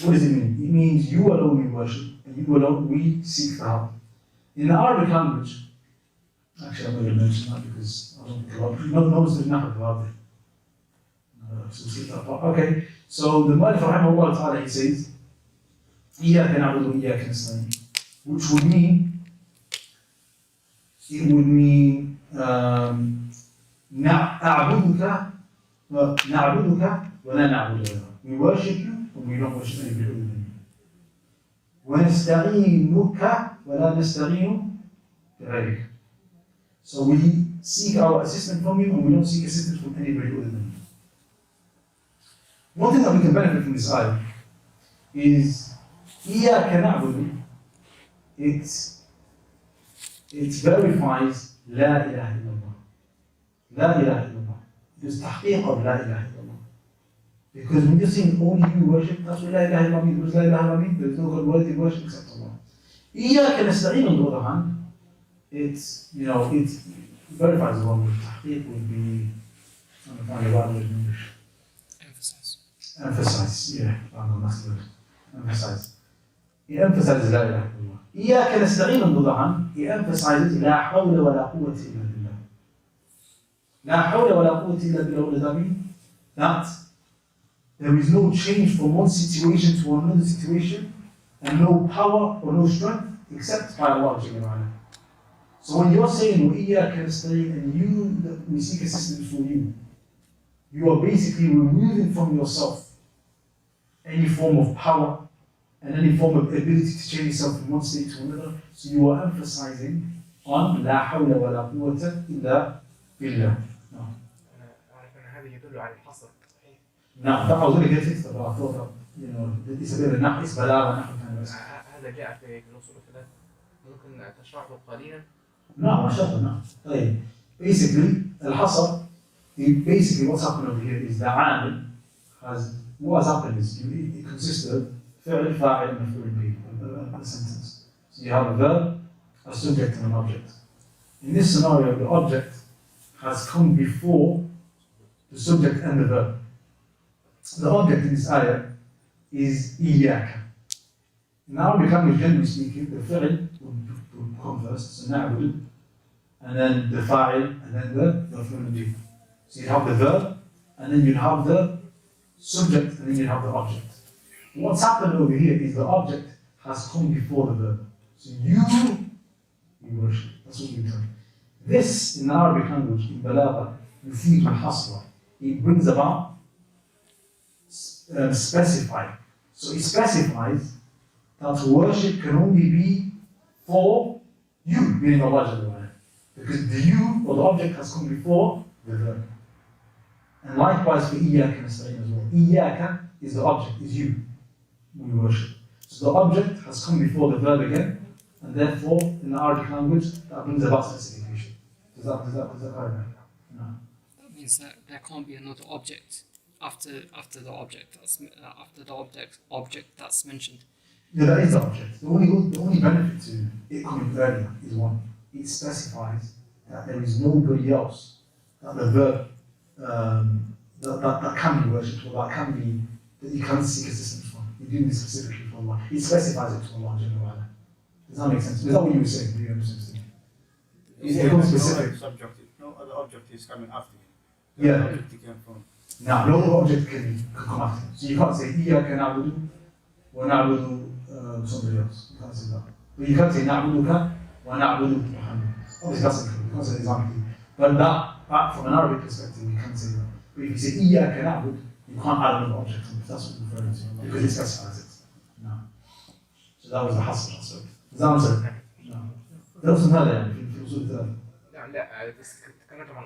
what does it mean? It means you alone we worship, and you alone we seek for help. In the Arabic language, actually I'm not going to mention that because I don't think a lot of people know there's nothing about it. So we'll skip that part. Okay, so the Mu'allif rahimahullah ta'ala, he says, إِيَّاكَ نَعْبُدُ وَإِيَّاكَ نَسْتَعِينُ, which would mean, نعبدك ولا نعبد غيرك. We worship you and we don't worship anybody other than you. ونستعينك ولا نستعين بغيرك. So we seek our assistance from you and we don't seek assistance from anybody other than you. One thing that we can benefit from this ayah is إِيَّاكَ نَعْبُدُ. It verifies لا إله إلا الله. لا إله إلا الله. It is تحقيق of لا إله إلا الله. Because when you're saying only you worship, that's what لا إله إلا الله means. What does لا إله إلا الله mean? There is no God worthy of worship except Allah. إياك نستعين, on the other hand, it verifies the one with تحقيق would be, I'm trying to find a word in English. Emphasize, yeah, I know that's the word. Emphasize. It emphasizes لا إله إلا الله. إياك نستعين, on the other hand, he emphasizes لا حول ولا قوة إلا بالله. لا حول ولا قوة إلا بالله. What does that mean? That there is no change from one situation to another situation, and no power or no strength except by Allah. So when you're saying وإياك نستعين and we seek assistance from you, you are basically removing from yourself any form of power and any form of ability to change yourself from one state to another. So you are emphasizing on لا حول ولا قوة إلا بالله. هذا يدل على الحصر. نعم، I was going to get it, but I thought that, it's a bit of a نحو, it's بلاغة نحو كان بس. هذا جاء في الأصول الثلاث. ممكن تشرحه قليلا؟ نعم ما شاء الله. نعم. طيب. Basically, الحصر, basically what's happened over here is the عامل what has happened is it consists of فعل فاعل مفعول به, a sentence. So you have a verb, a subject and an object. In this scenario, the object has come before the subject and the verb. The object in this ayah is إياك. In Arabic language, generally speaking, the fi'l would come first, so نعبد, and then the fa'il, and then the maf'ul bih. So you have the verb, and then you have the subject, and then you have the object. What's happened over here is the object has come before the verb. So you worship. That's what you're doing. This, in the Arabic language, in Balagha, يفيد الحصر. It brings about specify. So it specifies that worship can only be for you, meaning Allah Jalla wa Ala. Because the you or the object has come before the verb. And likewise for إياك نستعين as well. إياك is the object, is you. We worship. So the object has come before the verb again, and therefore in the Arabic language that brings about specification. Does that clarify? No. That means that there can't be another object after the object that's mentioned. Yeah, that is the object. The only benefit to it coming earlier is one, it specifies that there is nobody else, that the verb that can be worshipped, or that can be, that you can seek assistance from. You're doing this specifically for Allah. It specifies it to Allah. Does that make sense? Is that what you were saying? Do you understand? It becomes specific. No other object is coming after you. Yeah. The object came from. Now, no object can come after. So you can't say إياك نعبد ونعبد somebody else. You can't say that. But you can't say نعبدك ونعبد Muhammed. Obviously that's included. You can't say Islamically. But that from an Arabic perspective, you can't say that. But if you say إياك نعبد, you can't add another object to it. That's what you're referring to. Because it specifies it. No. So that was the hasr aspect. Does that answer? No. درس هذا يعني في أصول الثلاثة. لا تكلمت عن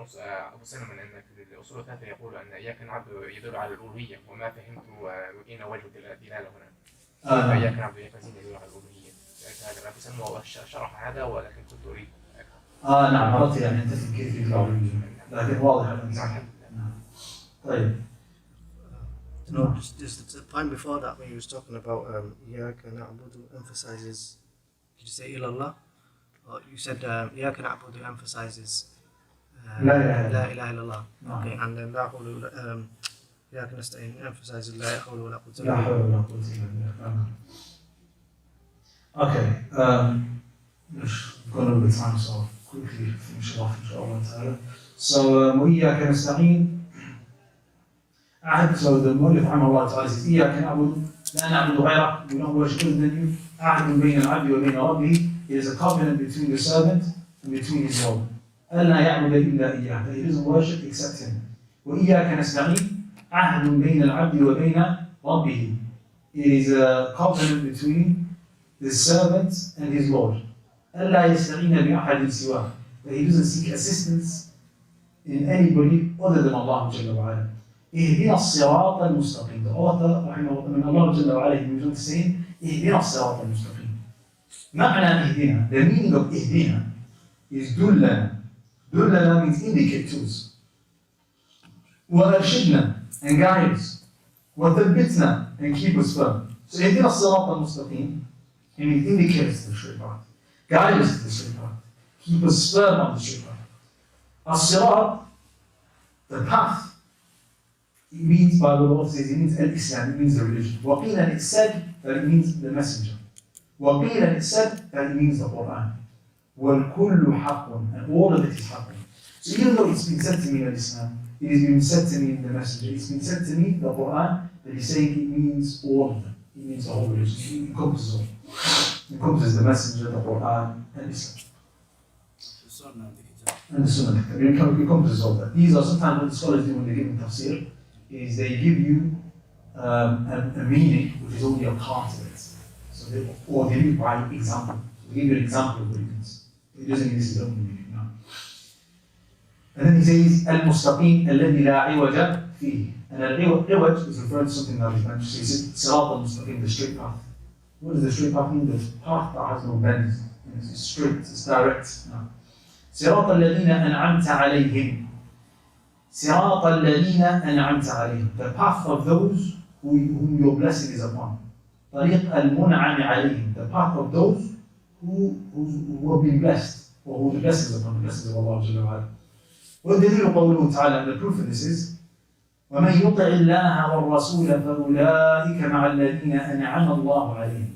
أبو سلمة من أن في الأصول الثلاثة يقول أن إياك نعبد يدل على الألوهية وما فهمت أين وجه الدلالة هنا. إياك نعبد وإياك نستعين يدل على الألوهية. هذا أبو سلمة شرح هذا ولكن كنت أريد. نعم عرفت يعني أنت في كيف الألوهية لكن واضح الإنسان. طيب. No, just the point before that when you was talking about إياك نعبد emphasizes. Did you say ilallah? Or you said إياك نعبد emphasizes لا إله إلا الله. Okay, and then لا حول إياك نستعين emphasizes لا حول ولا قوة إلا بالله. Okay, we've gone over the time, so I'll quickly finish it off inshallah. So وإياك نستعين. So the Mu'allif رحمه الله تعالى says إياك نعبد لا نعبد غيرك, we don't worship other than you. عهد بين العبد وبين ربه. It is a covenant between the servant and between his Lord. ألا يعبد إلا إياه, that he doesn't worship except him. وإياك نستعين عهد بين العبد وبين ربه. It is a covenant between the servant and his Lord. ألا يستعين بأحد سواه, that he doesn't seek assistance in anybody other than Allah جل وعلا. اهدنا الصراط المستقيم. The author رحمه الله من Allah جل وعلا he was saying اهدنا الصراط المستقيم. معنى اهدنا, the meaning of اهدنا is دلنا. دلنا means indicate to us. وارشدنا and guide us. وثبتنا and keep us firm. So اهدنا الصراط المستقيم, it means indicate us to the straight path, guide us to the straight path, keep us firm on the straight path. الصراط, the path, it means, by the Lord says, it means al-Islam, it means the religion. وقيل, and it said that it means the messenger. وقيل, and it said that it means the Quran. وَالْكُلُّ حَقٌ, and all of it is حَقٌ. So even though it's been said to me in Islam, it has been said to me in the messenger, it's been said to me, the Quran, that he's saying it means all of them. It means the whole religion. It encompasses all. It encompasses the messenger, the Quran, and Islam. And the Sunnah. It encompasses all that. These are sometimes what the scholars do when they give them tafsir, is they give you a meaning which is only a part of it. So they give it by example. They give you an example of what it means. It doesn't mean this is the only meaning, no. And then he says, Al-Mustaqim alladhi la iwaja fihi. And al-iwaj is referring to something that is mentioned. So he said, Sirat al-Mustaqim, the straight path. What does the straight path mean? The path that has no bends. It's straight, it's direct. No. Sirat alladhina an'amta alayhim. Sirat alladhina an'amta alayhim. The path of those whom your blessing is upon. Tariq al-mun'ami alayhim. The path of those who have been blessed, or who the blessings upon, the blessings of Allah Jalla wa'ala. والدليل قوله تعالى, and the proof of this is وَمَنْ يُطِعِ اللَّهَ وَالرَّسُولَ فَأُولَٰئِكَ مَعَ الَّذِينَ أَنْعَمَ اللَّهُ عَلَيْهِمْ.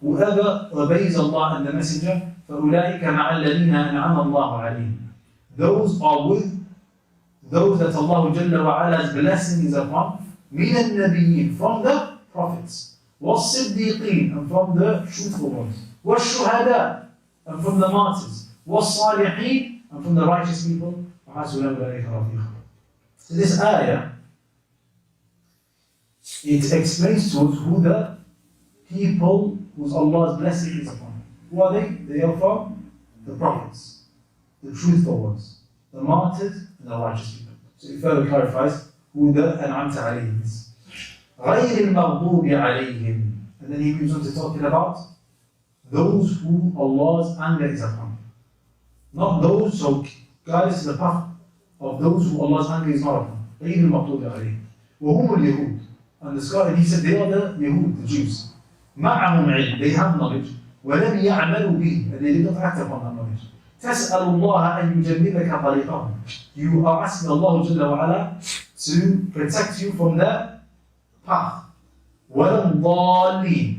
Whoever obeys Allah and the Messenger, فَأُولَٰئِكَ مَعَ الَّذِينَ أَنْعَمَ اللَّهُ عَلَيْهِمْ. Those are with those that Allah Jalla wa'ala's blessing is upon, مِنَ النَّبِيِّينَ, from the prophets, وَالصِّدِّيقِينَ, and from the truthful ones, وَالشُّهَدَاء, and from the martyrs, وَالصَّالِحِينَ, and from the righteous people. So this ayah, it explains to us who the people whose Allah's blessing is upon. Who are they? They are from the prophets, the truthful ones, the martyrs, and the righteous people. So it further clarifies who the An'amta alayhim is. غَيْرِ الْمَغْضُوبِ عَلَيْهِمْ. And then he moves on to talking about those who Allah's anger is upon. Not those, so guide us to the path of those who Allah's anger is not upon. غَيْرِ الْمَغْضُوبِ عَلَيْهِمْ. وَهُمُ الْيَهُودِ. And the scholar, and he said they are the Yahud, the Jews. مَعَهُمْ عِلْمٍ. They have knowledge. وَلَمْ يَعْمَلُوا بِهِ. And they did not act upon that knowledge. تسأل الله أن يجنبك طريقهم. You are asking Allah Jalla wa Ala to protect you from the path. وَلَا الضَّالِّينَ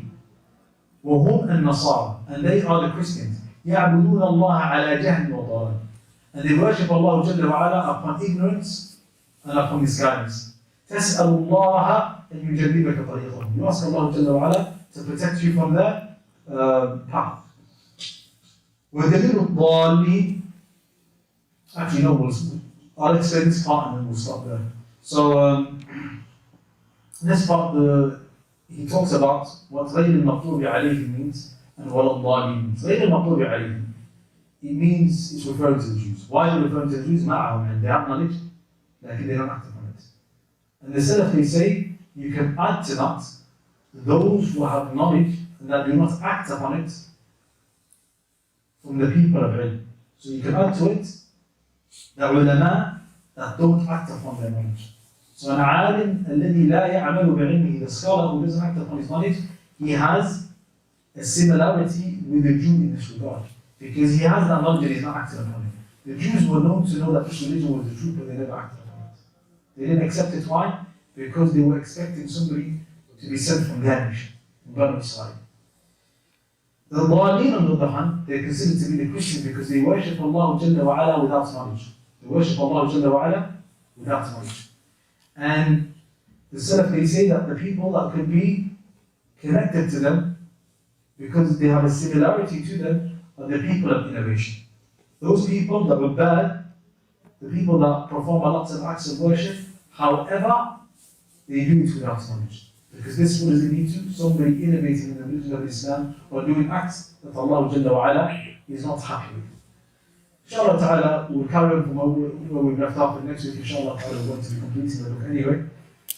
وَهُمْ النَّصَارَى. And they are the Christians. يَعْبُدُونَ اللَّهَ عَلَى جَهْلٍ وَضَلَالٍ. And they worship Allah Jalla wa Ala upon ignorance and upon misguidance. تسأل الله أن يجنبك طريقهم. You ask Allah Jalla wa Ala to protect you from the path. وَدَلِيلُ الضَّالِّينَ. Actually, no, I'll explain this part and then we'll stop there. So, this part, he talks about what غَيْرِ الْمَغْضُوبِ عَلَيْهِ means and وَلَا الضَّالِّينَ means. غَيْرِ الْمَغْضُوبِ عَلَيْهِ, it means it's referring to the Jews. Why is it referring to the Jews? مَعَهُمْ, and they have knowledge, like they don't act upon it. And the Salaf, they say, you can add to that those who have knowledge and that do not act upon it from the people of ilm. So you can add to it the ulama that don't act upon their knowledge. So an alim الذي لا يعمل بعلمه, the scholar who doesn't act upon his knowledge, he has a similarity with the Jew in this regard. Because he has that knowledge and he's not acting upon it. The Jews were known to know that this religion was the truth, but they never acted upon it. They didn't accept it. Why? Because they were expecting somebody to be sent from their nation, from Banu Israel. The Dhaleen, on the other hand, they are considered to be the Christians because they worship Allah Jalla wa Ala without knowledge. They worship Allah Jalla wa Ala without knowledge. And the Salaf, they say that the people that could be connected to them because they have a similarity to them are the people of innovation. Those people that were bad, the people that perform a lot of acts of worship, however, they do it without knowledge. Because this what does it lead to? Somebody innovating in the religion of Islam or doing acts that Allah Jalla wa Ala is not happy with. Inshallah ta'ala, we'll carry on from where we've left off, and next week, inshallah ta'ala, we're going to be completing the book anyway.